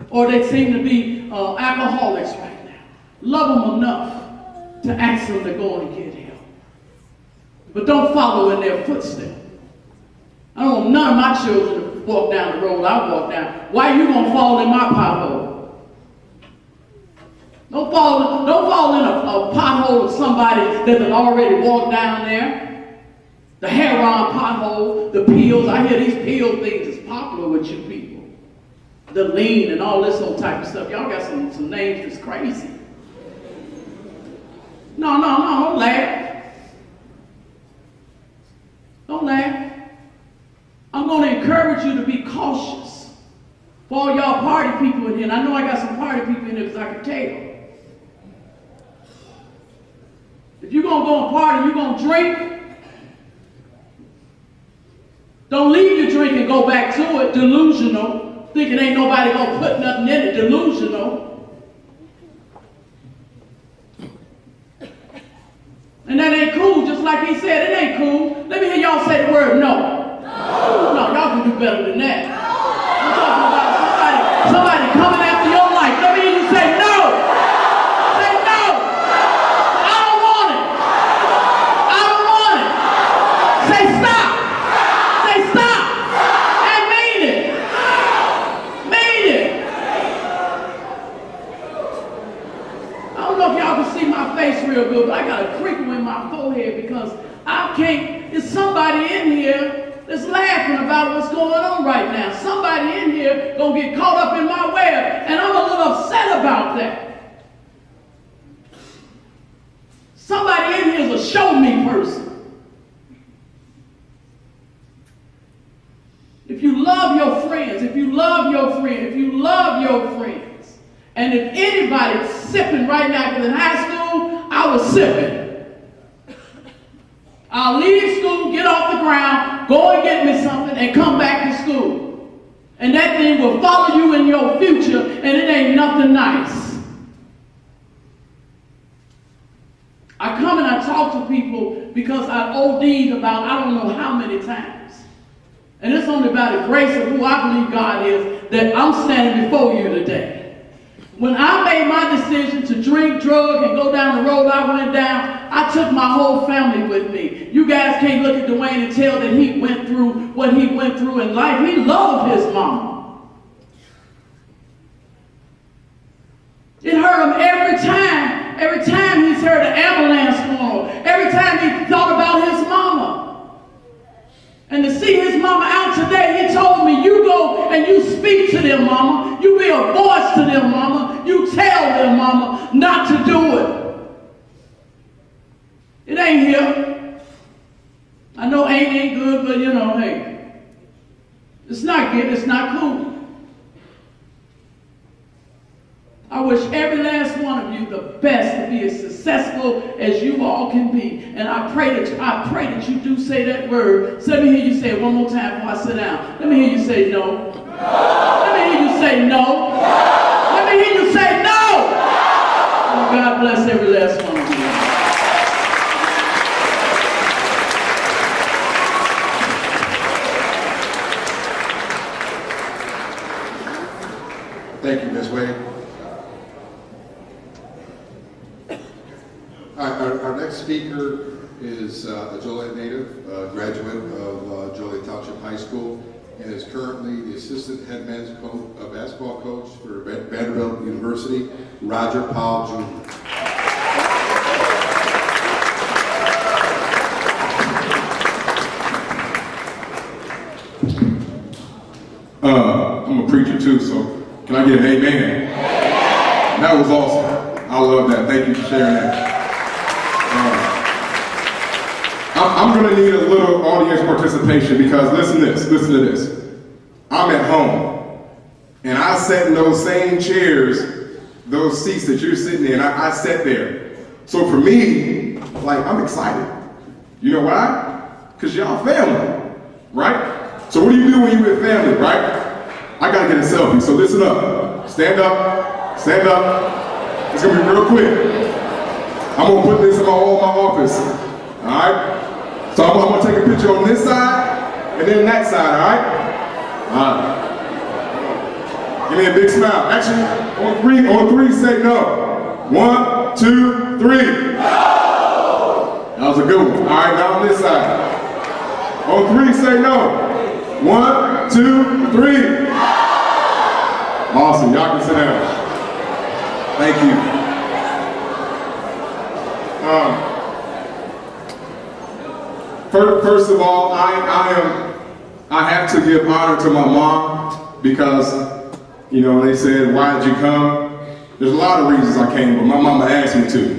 or they seem to be alcoholics right now, love them enough to ask them to go and get help. But don't follow in their footsteps. I don't want none of my children to walk down the road I walk down. Why are you going to fall in my pothole? Don't fall in a pothole of somebody that has already walked down there. The heroin pothole, the pills. I hear these pill things is popular with you people. The lean and all this old type of stuff. Y'all got some names that's crazy. No, don't laugh. Don't laugh. I'm going to encourage you to be cautious. For all y'all party people in here, and I know I got some party people in here because I can tell. If you're going to go and party, you're going to drink, don't leave your drink and go back to it, delusional, thinking ain't nobody going to put nothing in it, delusional. And that ain't cool, just like he said, it ain't cool. Let me hear y'all say the word no. No, y'all can do better than that. I'm talking about somebody coming after your life. Let me hear you say no. Say no. I don't want it. I don't want it. Say stop. Say stop. And mean it. Mean it. I don't know if y'all can see my face real good, but I got a crinkle in my forehead because I can't. There's somebody in here that's laughing about what's going on right now. Somebody in here gonna get caught up in my web, and I'm a little upset about that. Somebody in here is a show me person. If you love your friends, if you love your friends, and if anybody's sipping right now, because in high school, I was sipping. I'll leave school, get off the ground, go and get me something, and come back to school. And that thing will follow you in your future, and it ain't nothing nice. I come and I talk to people because I OD'd about I don't know how many times. And it's only by the grace of who I believe God is that I'm standing before you today. When I made my decision to drink, drug, and go down the road I went down, I took my whole family with me. You guys can't look at Dwayne and tell that he went through what he went through in life. He loved his mama. It hurt him every time he's heard an ambulance call, every time he thought about his mama. And to see his mama out today, he told me, you go and you speak to them, mama. You be a voice to them, mama. You tell them, mama, not to do it. It ain't here. I know ain't good, but you know, hey, it's not good, it's not cool. I wish every last one of you the best to be as successful as you all can be. And I pray that you do say that word. So let me hear you say it one more time before I sit down. Let me hear you say no. Let me hear you say no. Let me hear you say no. Oh, God bless every last one of you. Thank you, Ms. Wade. Our next speaker is a Joliet native, graduate of Joliet Township High School, and is currently the assistant head men's basketball coach for Vanderbilt University, Roger Powell Jr. I'm a preacher too, so can I get an amen? That was awesome. I love that. Thank you for sharing that. I'm going to need a little audience participation because listen to this. I'm at home and I sat in those same chairs, those seats that you're sitting in, I sat there. So for me, like, I'm excited. You know why? Because y'all family, right? So what do you do when you're with family, right? I got to get a selfie, so listen up. Stand up. It's going to be real quick. I'm going to put this in my office, all right? So I'm going to take a picture on this side and then that side, all right? Give me a big smile. Actually, on three, say no. 1, 2, 3. No! That was a good one. All right, now on this side. On 3, say no. 1, 2, 3. Awesome, y'all can sit down. Thank you. First of all, I have to give honor to my mom because, you know, they said, why did you come? There's a lot of reasons I came, but my mama asked me to.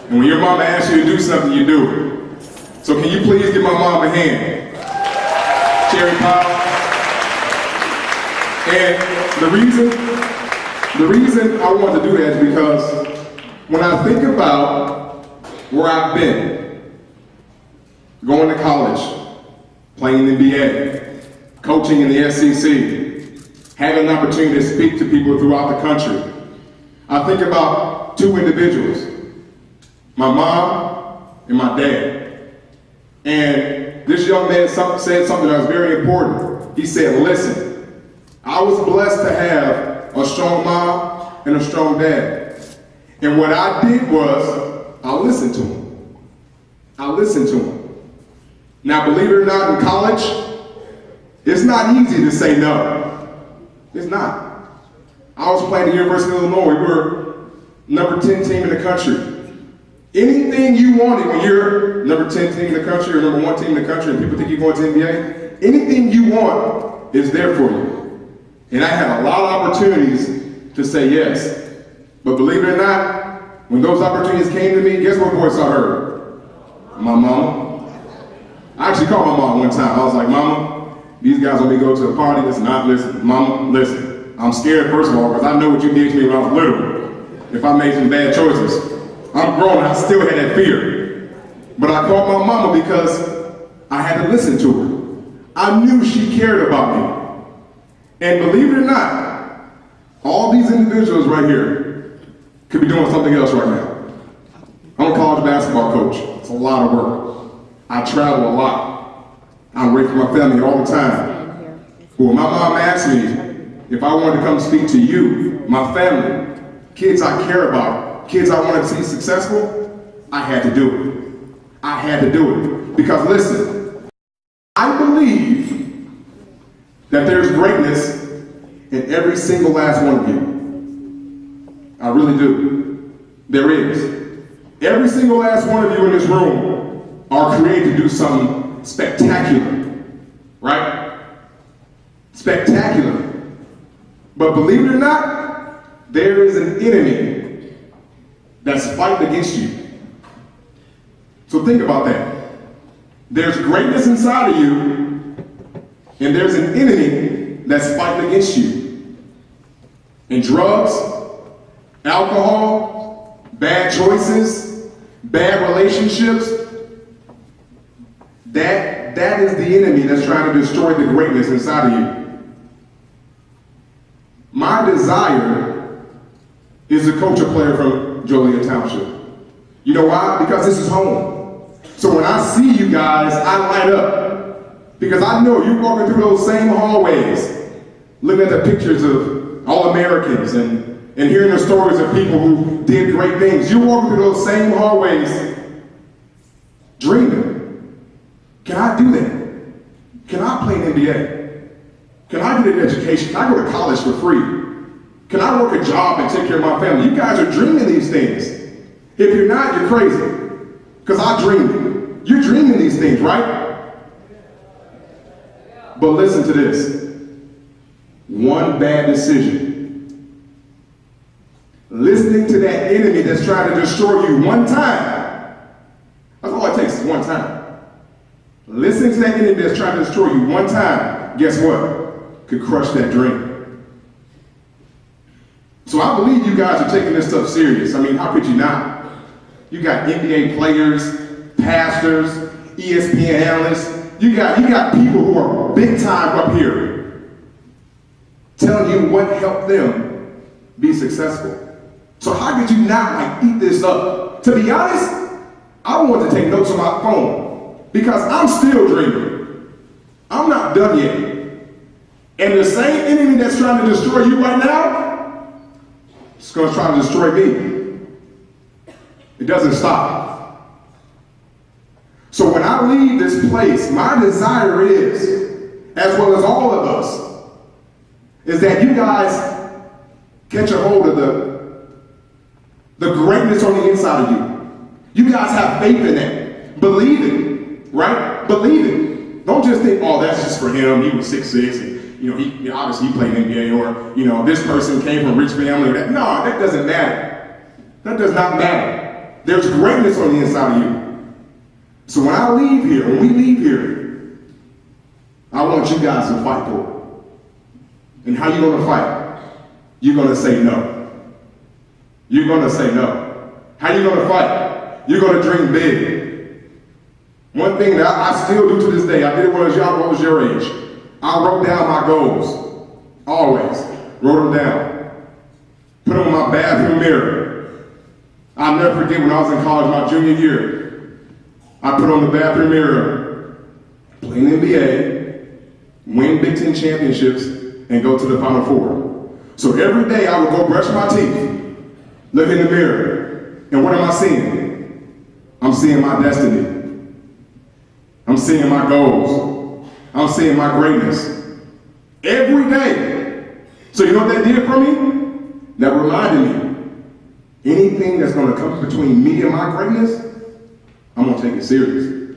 And when your mama asks you to do something, you do it. So can you please give my mom a hand? Cherry Powell. And the reason I want to do that is because when I think about where I've been, going to college, playing in the NBA, coaching in the SEC, having an opportunity to speak to people throughout the country, I think about two individuals, my mom and my dad. And this young man said something that was very important. He said, listen, I was blessed to have a strong mom and a strong dad. And what I did was, I listened to him. Now, believe it or not, in college, it's not easy to say no. It's not. I was playing at the University of Illinois. We were number 10 team in the country. Anything you wanted when you're number 10 team in the country or number 1 team in the country and people think you're going to the NBA, anything you want is there for you. And I had a lot of opportunities to say yes. But believe it or not, when those opportunities came to me, guess what voice I heard? My mama. I actually called my mom one time. I was like, Mama, these guys want me to go to a party. Listen, Mama, listen. I'm scared, first of all, because I know what you did to me when I was little. If I made some bad choices. I'm grown and I still had that fear. But I called my mama because I had to listen to her. I knew she cared about me. And believe it or not, all these individuals right here could be doing something else right now. I'm a college basketball coach. It's a lot of work. I travel a lot. I'm away from my family all the time. But when my mom asked me if I wanted to come speak to you, my family, kids I care about, kids I want to see successful, I had to do it. I had to do it. Because listen, I believe that there's greatness in every single last one of you. I really do. There is. Every single last one of you in this room are created to do something spectacular. Right? Spectacular. But believe it or not, there is an enemy that's fighting against you. So think about that. There's greatness inside of you, and there's an enemy that's fighting against you. And drugs, alcohol, bad choices, bad relationships, that is the enemy that's trying to destroy the greatness inside of you. My desire is to coach a player from Joliet Township. You know why? Because this is home. So when I see you guys, I light up. Because I know you're walking through those same hallways, looking at the pictures of All-Americans and hearing the stories of people who did great things. You're walking through those same hallways, dreaming. Can I do that? Can I play in the NBA? Can I get an education? Can I go to college for free? Can I work a job and take care of my family? You guys are dreaming these things. If you're not, you're crazy. Because I dreamed it. You're dreaming these things, right? But listen to this. One bad decision. Listening to that enemy that's trying to destroy you one time. That's all it takes is one time. Listening to that enemy that's trying to destroy you one time, guess what? Could crush that dream. So I believe you guys are taking this stuff serious. I mean, how could you not? You got NBA players, pastors, ESPN analysts. You got people who are big time up here telling you what helped them be successful. So how could you not eat this up? To be honest, I want to take notes on my phone because I'm still dreaming. I'm not done yet. And the same enemy that's trying to destroy you right now is going to try to destroy me. It doesn't stop. So when I leave this place, my desire is, as well as all of us, is that you guys catch a hold of the greatness on the inside of you. You guys have faith in that. Believe it, right? Believe it. Don't just think, oh, that's just for him. He was 6'6", and he obviously he played NBA, or this person came from a rich family. No, that doesn't matter. That does not matter. There's greatness on the inside of you. So when I leave here, when we leave here, I want you guys to fight for it. And how you going to fight? You're going to say no. You're going to say no. How you going to fight? You're going to dream big. One thing that I still do to this day, I did it when I was your age. I wrote down my goals. Always. Wrote them down. Put them in my bathroom mirror. I'll never forget when I was in college my junior year. I put on the bathroom mirror, play in the NBA, win Big Ten championships, and go to the Final Four. So every day I would go brush my teeth, look in the mirror, and what am I seeing? I'm seeing my destiny. I'm seeing my goals. I'm seeing my greatness. Every day. So you know what that did for me? That reminded me, anything that's going to come between me and my greatness, I'm going to take it serious.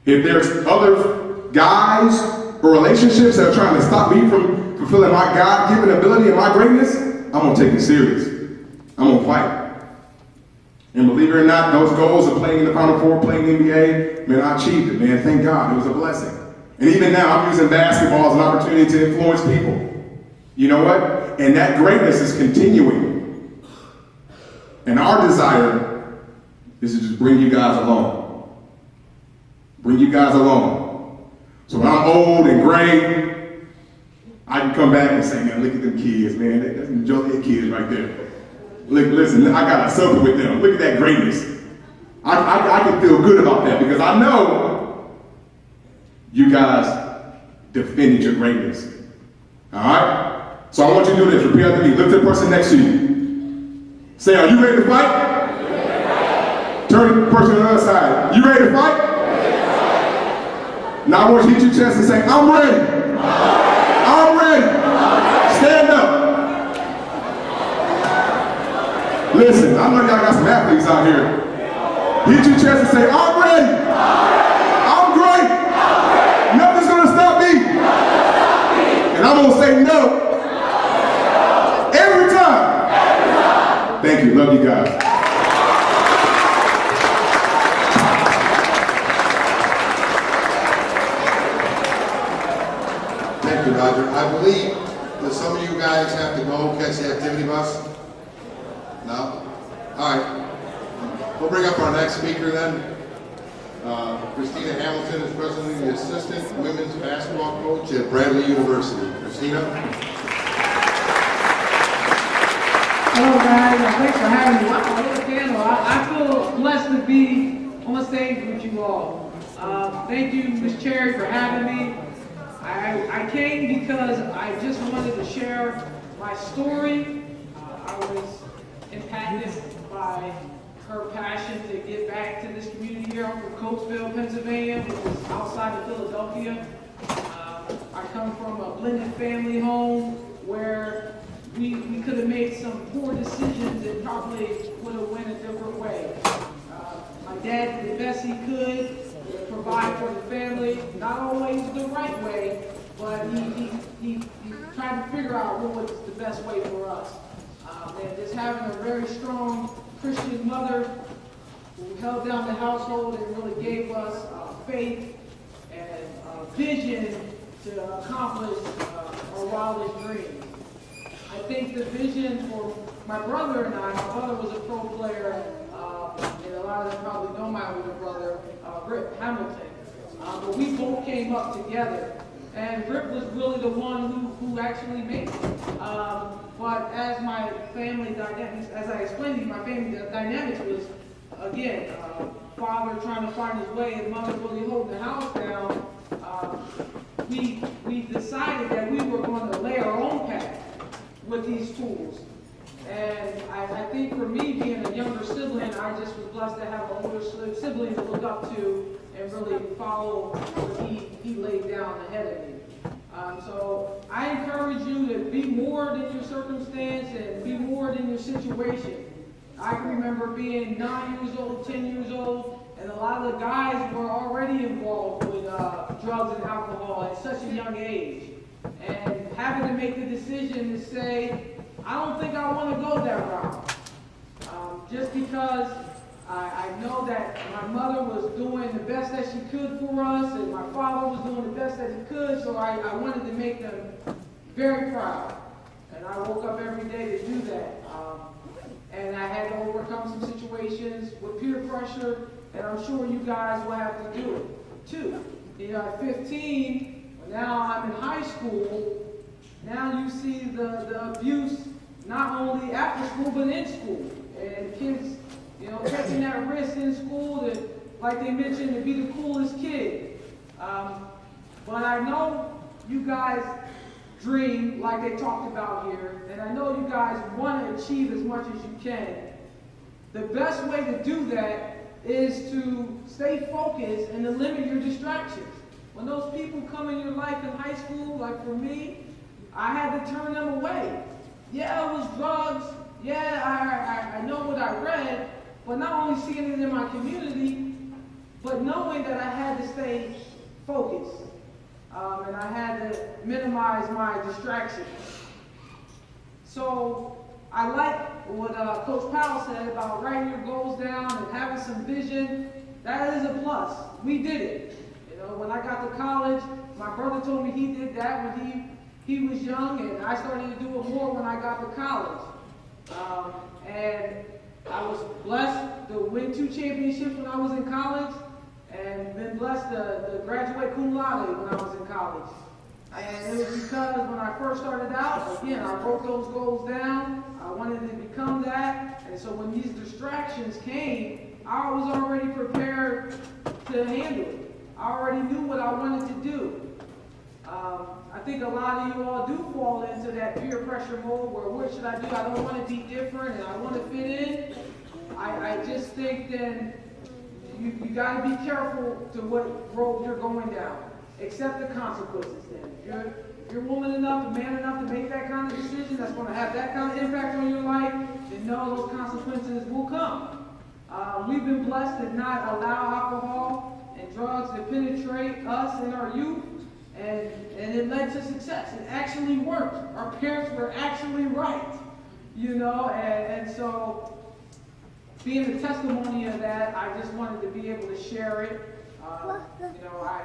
If there's other guys or relationships that are trying to stop me from fulfilling my God-given ability and my greatness, I'm going to take it serious. I'm going to fight. And believe it or not, those goals of playing in the Final Four, playing NBA, man, I achieved it, man. Thank God. It was a blessing. And even now, I'm using basketball as an opportunity to influence people. You know what? And that greatness is continuing. And our desire is to just bring you guys along. Bring you guys along. So when I'm old and gray, I can come back and say, man, look at them kids, man. That's some Joliet kids right there. Look, listen, I got a circle with them. Look at that greatness. I can feel good about that because I know you guys defended your greatness. All right? So I want you to do this. Repeat after me. Look to the person next to you. Say, are you ready to fight? Turn to the person on the other side. You ready to fight? Now I want you to hit your chest and say, I'm ready. I'm ready. Stand up. Listen, I know y'all got some athletes out here. Hit your chest and say, I'm ready. I'm great. Nothing's going to stop me. And I'm going to say no. Every time. Thank you. Love you guys. Thank you, Roger. I believe that some of you guys have to go catch the activity bus. No? All right. We'll bring up our next speaker then. Christina Hamilton is presently the assistant women's basketball coach at Bradley University. Christina? Hello guys, thanks for having me. Wow, what a panel. I feel blessed to be on stage with you all. Thank you, Ms. Cherry, for having me. I came because I just wanted to share my story. I was impacted by her passion to get back to this community here from Coatesville, Pennsylvania, which is outside of Philadelphia. I come from a blended family home where we could have made some poor decisions and probably would have went a different way. My dad did the best he could to provide for the family, not always the right way, but he tried to figure out what was the best way for us. And just having a very strong Christian mother who held down the household and really gave us faith and vision to accomplish our wildest dreams. I think the vision for my brother and I, my brother was a pro player, and a lot of them probably know my older brother, Rip Hamilton. But we both came up together. And Rip was really the one who actually made it. But as my family dynamics, as I explained to you, my family dynamics was, again, father trying to find his way and mother really holding the house down. We decided that we were going to lay our own path with these tools. And I think for me, being a younger sibling, I just was blessed to have an older sibling to look up to and really follow what he laid down ahead of me. So I encourage you to be more than your circumstance and be more than your situation. I can remember being 9 years old, 10 years old, and a lot of the guys were already involved with drugs and alcohol at such a young age. And having to make the decision to say, I don't think I want to go that route. Just because I know that my mother was doing the best that she could for us, and my father was doing the best that he could, so I wanted to make them very proud. And I woke up every day to do that. And I had to overcome some situations with peer pressure, and I'm sure you guys will have to do it too. You know, at 15, now I'm in high school, now you see the abuse not only after school, but in school. And kids, you know, taking that risk in school to, like they mentioned, to be the coolest kid. But I know you guys dream like they talked about here, and I know you guys want to achieve as much as you can. The best way to do that is to stay focused and to limit your distractions. When those people come in your life in high school, like for me, I had to turn them away. Yeah, it was drugs. Yeah, I know what I read, but not only seeing it in my community, but knowing that I had to stay focused. And I had to minimize my distractions. So I like what Coach Powell said about writing your goals down and having some vision. That is a plus. We did it. You know, when I got to college, my brother told me he did that when he was young, and I started to do it more when I got to college. And I was blessed to win 2 championships when I was in college, and been blessed to graduate cum laude when I was in college. And it was because when I first started out, again, I wrote those goals down. I wanted to become that. And so when these distractions came, I was already prepared to handle it. I already knew what I wanted to do. I think a lot of you all do fall into that peer pressure mode where what should I do? I don't want to be different and I want to fit in. I just think then you got to be careful to what road you're going down. Accept the consequences then. If you're woman enough and man enough to make that kind of decision that's going to have that kind of impact on your life, then know those consequences will come. We've been blessed to not allow alcohol and drugs to penetrate us and our youth, and it led to success. It actually worked. Our parents were actually right, you know, and so being a testimony of that, I just wanted to be able to share it. You know, I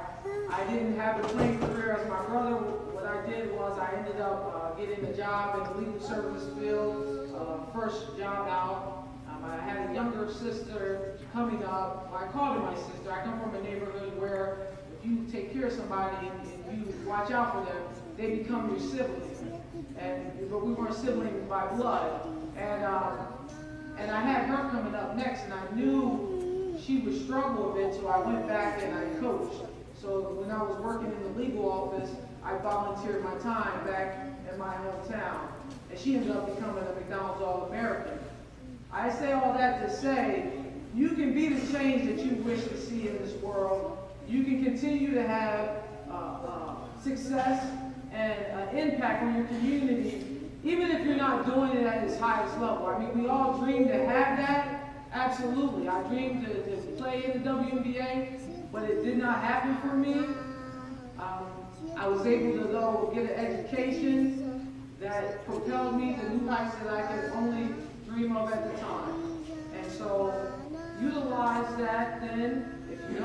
didn't have the same career as my brother. What I did was I ended up getting a job in the legal service field, first job out. I had a younger sister coming up. Well, I called her my sister. I come from a neighborhood where if you take care of somebody and you watch out for them, they become your siblings. But we weren't siblings by blood. And I had her coming up next, and I knew she would struggle a bit, so I went back and I coached. So when I was working in the legal office, I volunteered my time back in my hometown. And she ended up becoming a McDonald's All-American. I say all that to say, you can be the change that you wish to see in this world. You can continue to have success and an impact on your community, even if you're not doing it at its highest level. I mean, we all dream to have that. Absolutely. I dreamed to play in the WNBA, but it did not happen for me. I was able to, though, get an education that propelled me to new heights that I could only dream of at the time. And so utilize that then. If you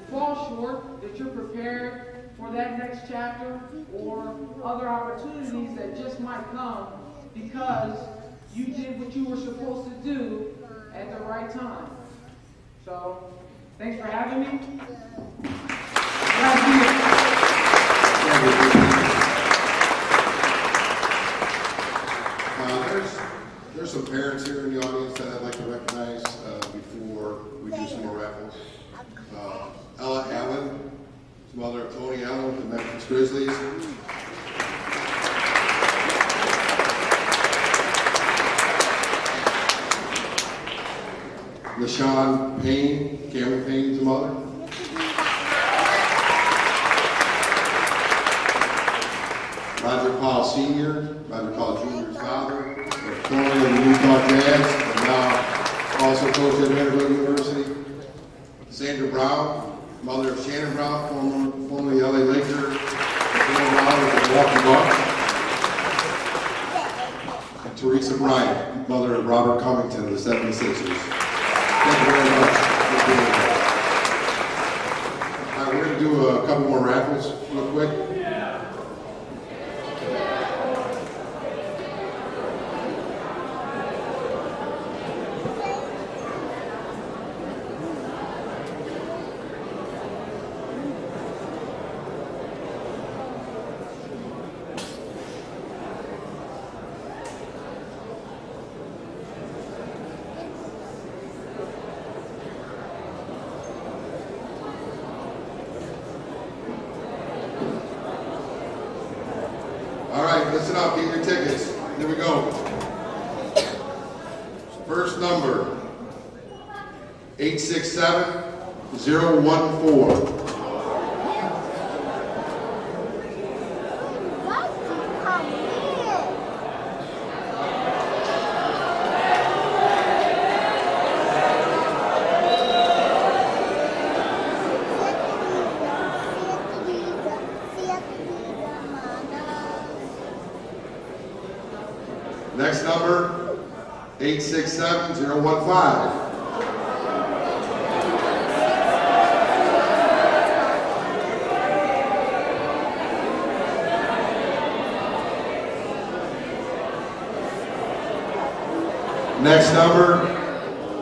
fall short, that you're prepared for that next chapter or other opportunities that just might come because you did what you were supposed to do at the right time. So, thanks for having me. Glad to be here. There's some parents here in the audience that I'd like to recognize before we do some more raffles. Ella Allen, mother of Tony Allen with the Memphis Grizzlies. LaShawn Payne, Cameron Payne's mother. Roger Powell Sr., Roger Powell Jr.'s father, formerly of the Utah Jazz, and now also coach at Vanderbilt University. Sandra Brown, mother of Shannon Brown, formerly LA Laker, former mother of the Milwaukee Bucks. And Teresa Bryant, mother of Robert Covington of the 76ers. Thank you very much for being here. All right, we're going to do a couple more raffles real quick. Listen up, get your tickets. Here we go. First number, 867-014. Next number, 867-015. Next number,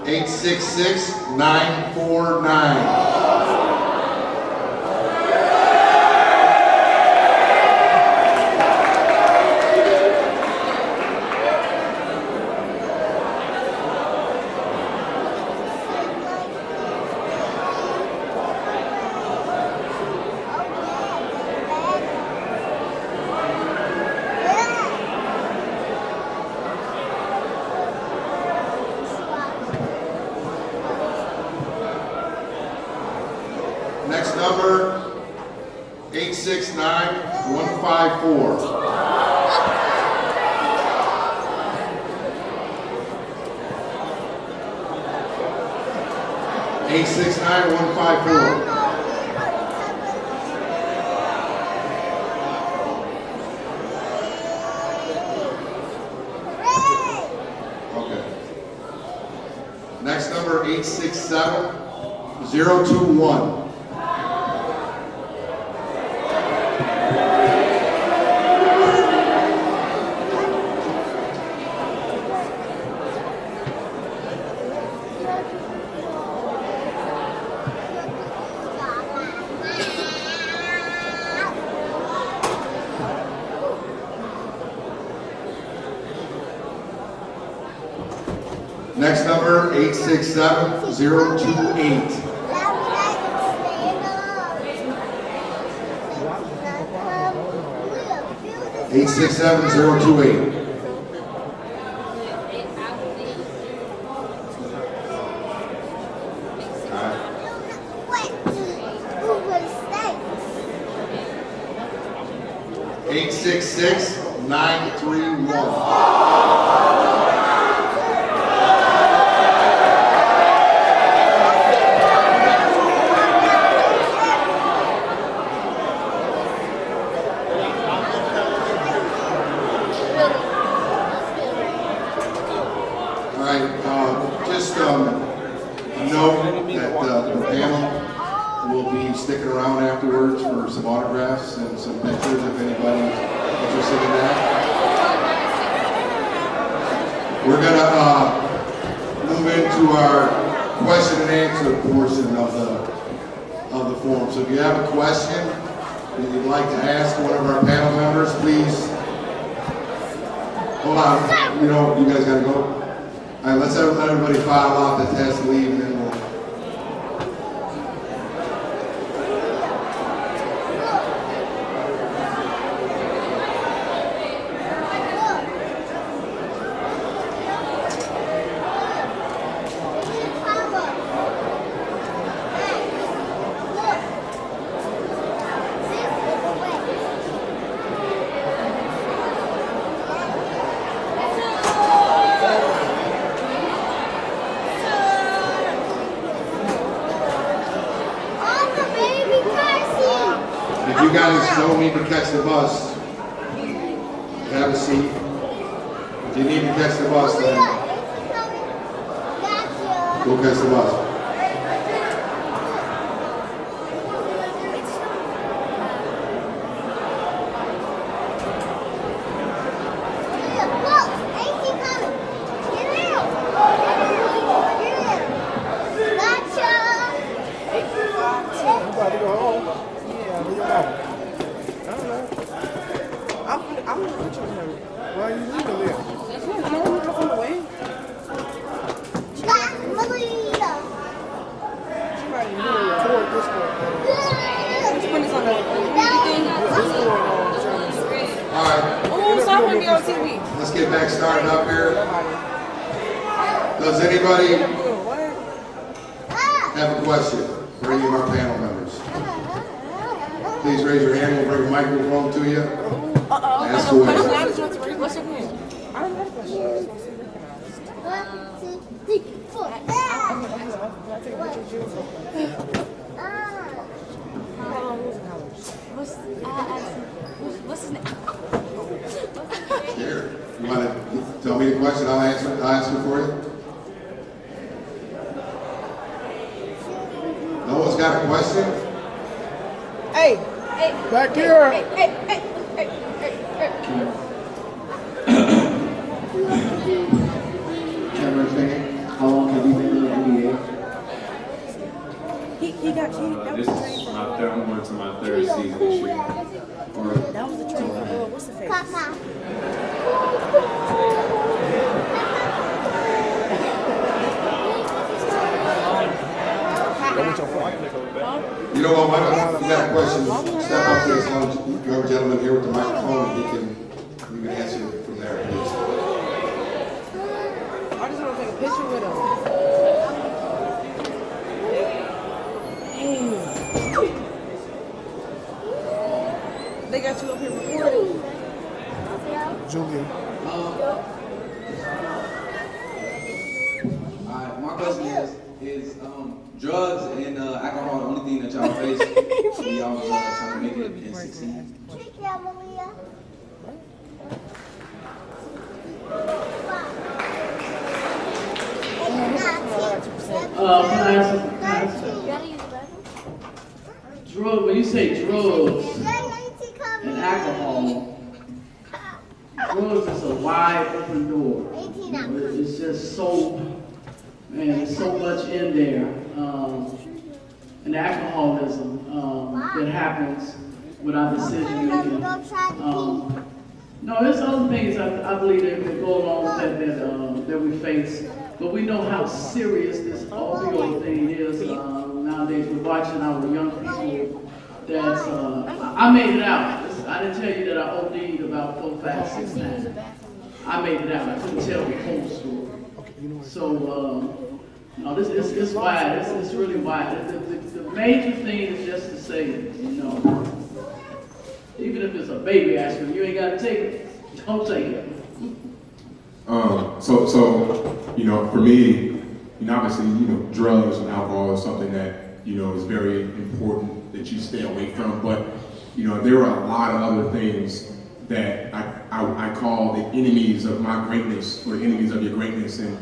866-949. Next number, 869-154. 869-154. Okay. Next number, 867-021. Next number, 867-028. 867-028. Eight 866-931. Note that the panel will be sticking around afterwards for some autographs and some pictures if anybody's interested in that. We're going to move into our question and answer portion of the forum. So if you have a question that you'd like to ask one of our panel members, please. Hold on, you guys got to go. All right, let's let everybody file out that has to leave, and then we'll. You guys don't need to catch the bus. Have a seat. If you need to catch the bus, then go catch the bus. Let's get back started up here. Does anybody have a question for any of our panel members? Please raise your hand. We'll bring a microphone to you. Ask away. What's your name? I don't have a question. 1, 2, 3, 4. What's his name? Here. You want to tell me the question? I'll answer it for you. No one's got a question? Hey, Back here. hey. Cameron Finney, how long have you been This is my third, I'm going to my third season this year. That was the train from what's the face? You know what, why don't you got a question, step up here, as long as you have a gentleman here with the microphone, and you can answer it from there, please. I just want to take a picture with him. They got you up here recording. Julia. Alright, my question is drugs and alcohol the only thing that y'all face when y'all trying to make it and succeed? Drug, when you say drugs and alcohol, drugs is a wide open door. It's just so, man, there's so much in there. And alcoholism that happens with our decision making. No, there's other things I believe that go along with that that we face. But we know how serious this opioid thing is. Nowadays, we're watching our young people. That's I made it out. I didn't tell you that I OD'd about 4, 5, 6 times. I made it out. I couldn't tell the whole story. So. No, it's wide. It's really wide. The major thing is just to say, you know, even if it's a baby aspirin, you ain't got to take it. Don't take it. So you know, for me, you know, obviously, you know, drugs and alcohol is something that, you know, is very important that you stay away from. But, you know, there are a lot of other things that I call the enemies of my greatness, or enemies of your greatness. And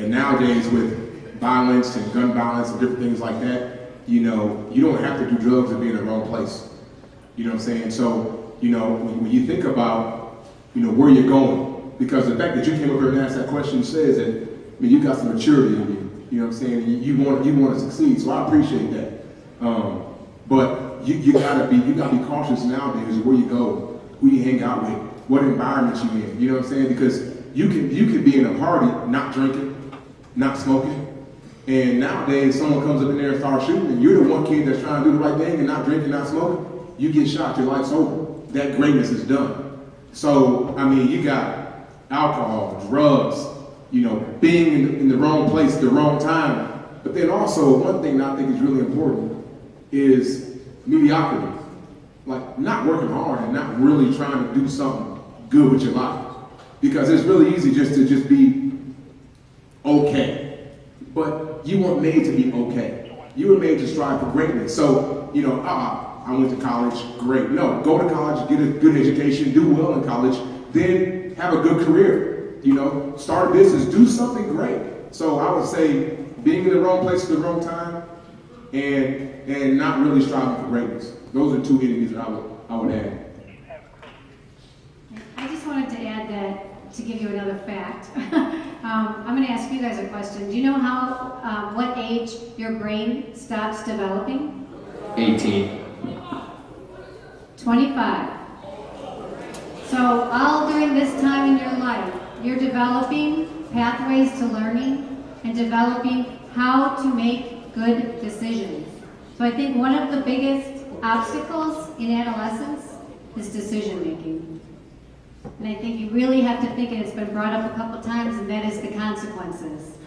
nowadays with violence and gun violence and different things like that, you know, you don't have to do drugs to be in the wrong place. You know what I'm saying? So, you know, when you think about, you know, where you're going, because the fact that you came up here and asked that question says that, I mean, you got some maturity in you. You know what I'm saying? You want to succeed. So I appreciate that. But you gotta be cautious nowadays where you go, who you hang out with, what environment you in. You know what I'm saying? Because you could be in a party not drinking, not smoking. And nowadays, someone comes up in there and starts shooting, and you're the one kid that's trying to do the right thing and not drinking, not smoking. You get shot, your life's over. That greatness is done. So, I mean, you got alcohol, drugs, you know, being in the wrong place at the wrong time. But then also, one thing that I think is really important is mediocrity. Like, not working hard and not really trying to do something good with your life. Because it's really easy just to be okay. But you weren't made to be okay. You were made to strive for greatness. So, you know, I went to college, great. No, go to college, get a good education, do well in college, then have a good career. You know, start a business, do something great. So I would say being in the wrong place at the wrong time and not really striving for greatness. Those are two enemies that I would add. I just wanted to add that, to give you another fact. I'm going to ask you guys a question. Do you know what age your brain stops developing? 18. 25. So all during this time in your life, you're developing pathways to learning and developing how to make good decisions. So I think one of the biggest obstacles in adolescence is decision making. And I think you really have to think, and it's been brought up a couple times, and that is the consequences.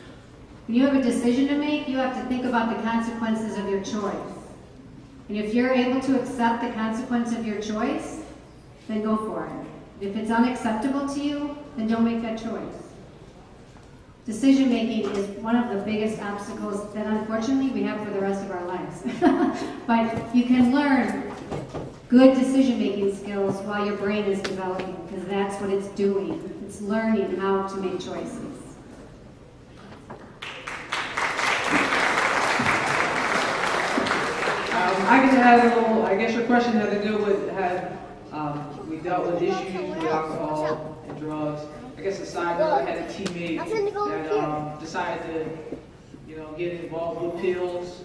When you have a decision to make, you have to think about the consequences of your choice. And if you're able to accept the consequence of your choice, then go for it. If it's unacceptable to you, then don't make that choice. Decision making is one of the biggest obstacles that unfortunately we have for the rest of our lives. But you can learn good decision making skills while your brain is developing, because that's what it's doing. It's learning how to make choices. I can add a little, I guess your question had to do with, we dealt with issues with alcohol and drugs. I guess a side note, I had a teammate that decided to, get involved with pills.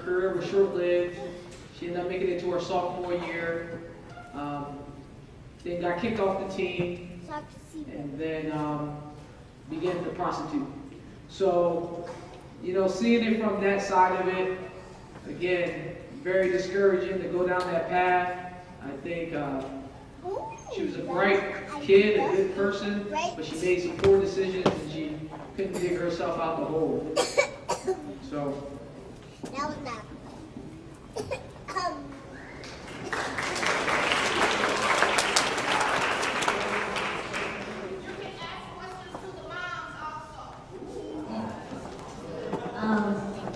career was short-lived. She ended up making it to her sophomore year. Then got kicked off the team, and then began to prostitute. So, you know, seeing it from that side of it, again, very discouraging to go down that path. I think she was a bright kid, a good person, but she made some poor decisions and she couldn't dig herself out the hole. So. That was that.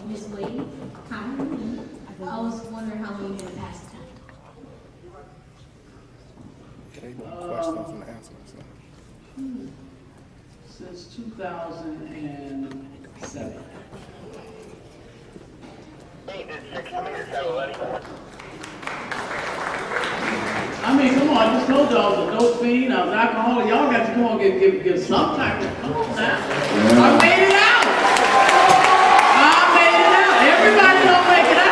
Miss Wade, hi. I was wondering how long you've been a pastor. Questions and answers. Since 2007. I mean, come on, I just told y'all I was a dope fiend, I was alcoholic. Y'all got to come on, give some type of, come on now. I made it out. I made it out. Everybody don't make it out.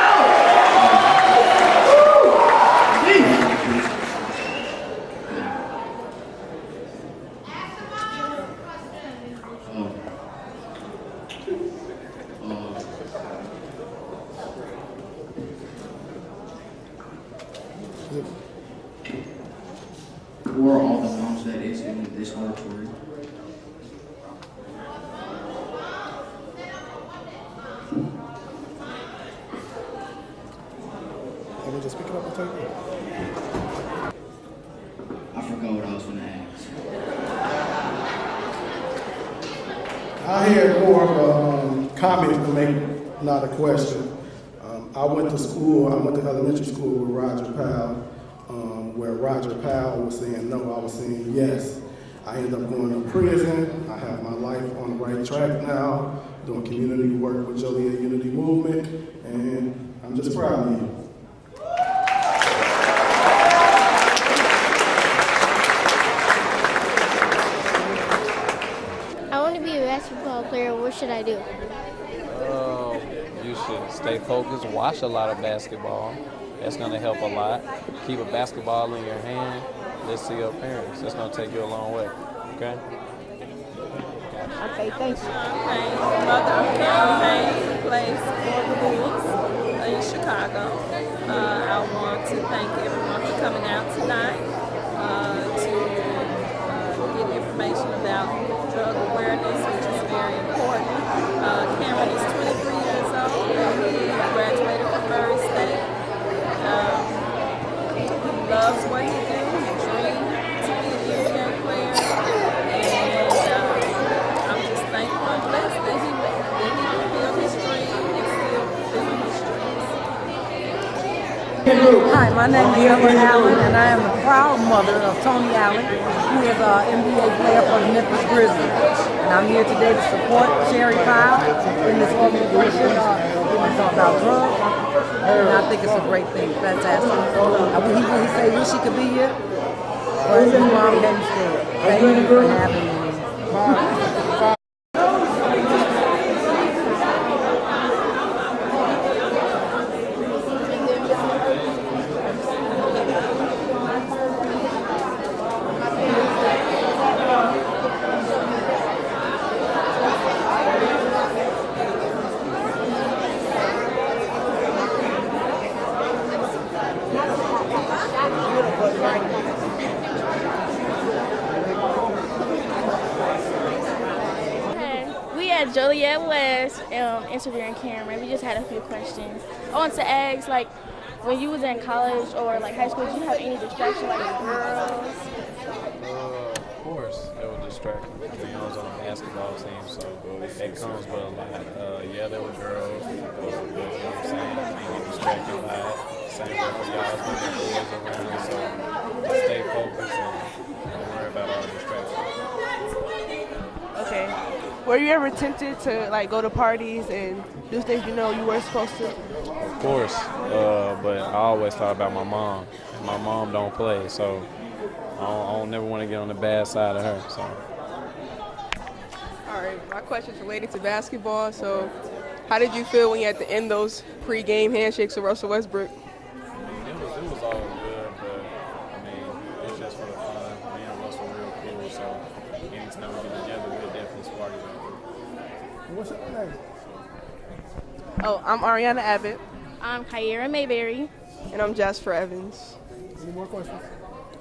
Who are all the moms that is in this auditorium? Let me just pick it up and take it. I forgot what I was going to ask. I hear more of a comment to make, not a question. I went to elementary school with Roger Powell, where Roger Powell was saying no, I was saying yes. I ended up going to prison. I have my life on the right track now, doing community work with Joliet Unity Movement, and I'm just proud of you. I want to be a basketball player. What should I do? You should stay focused, watch a lot of basketball. That's going to help a lot. Keep a basketball in your hand. Listen to your parents. That's going to take you a long way. Okay? Okay, thank you. Mother of Campaign plays for the Bulls in Chicago. I want to thank everyone for coming out tonight to get information about drug awareness, which is very important. Cameron is 23 years old. He graduated from Murray State. He loves what he does. He dreams to be an NBA player. And I'm just thankful and blessed that he fulfilled his dream and still fulfilling his dreams. Hi, my name is Ella Allen, and I am the proud mother of Tony Allen, who is an NBA player for the Memphis Grizzlies. And I'm here today to support Cherry Powell in this organization about drugs. And I think it's a great thing, fantastic. He said he wish he could be here, but his mom had him stay. Thank you for having me. Joliet West, interviewing Cameron. We just had a few questions. I want to ask, like, when you was in college or like high school, did you have any distraction like girls? Of course, it was distracting. I was on a basketball team, so it comes with a lot. Yeah, there were girls, but you know what I'm saying? You can't get distracted by it. Same way for y'all, but the boys around, so just stay focused and don't worry about all the distractions. Okay. Were you ever tempted to like go to parties and do things you know you weren't supposed to? Of course, but I always thought about my mom. And my mom don't play, so I don't never want to get on the bad side of her. So. All right, my question is related to basketball. So How did you feel when you had to end those pre-game handshakes with Russell Westbrook? It was all good, but I mean, it's just for the fun. Me and Russell real cool, so anytime we get together, we'll definitely spark it up. What's your name? Oh, I'm Ariana Abbott. I'm Kyra Mayberry. And I'm Jasper Evans. Any more questions?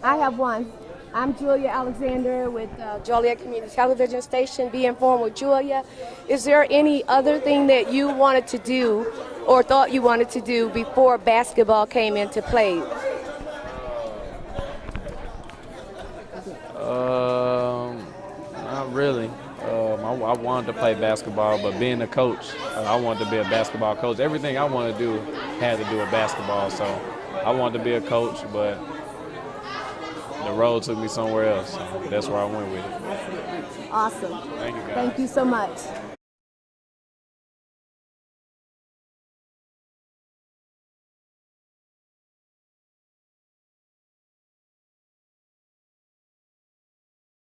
I have one. I'm Julia Alexander with Joliet Community Television Station, Be Informed with Julia. Is there any other thing that you wanted to do or thought you wanted to do before basketball came into play? Not really. I wanted to play basketball, but being a coach, I wanted to be a basketball coach. Everything I wanted to do had to do with basketball, so I wanted to be a coach, but the road took me somewhere else, so that's where I went with it. Awesome. Thank you, guys. Thank you so much.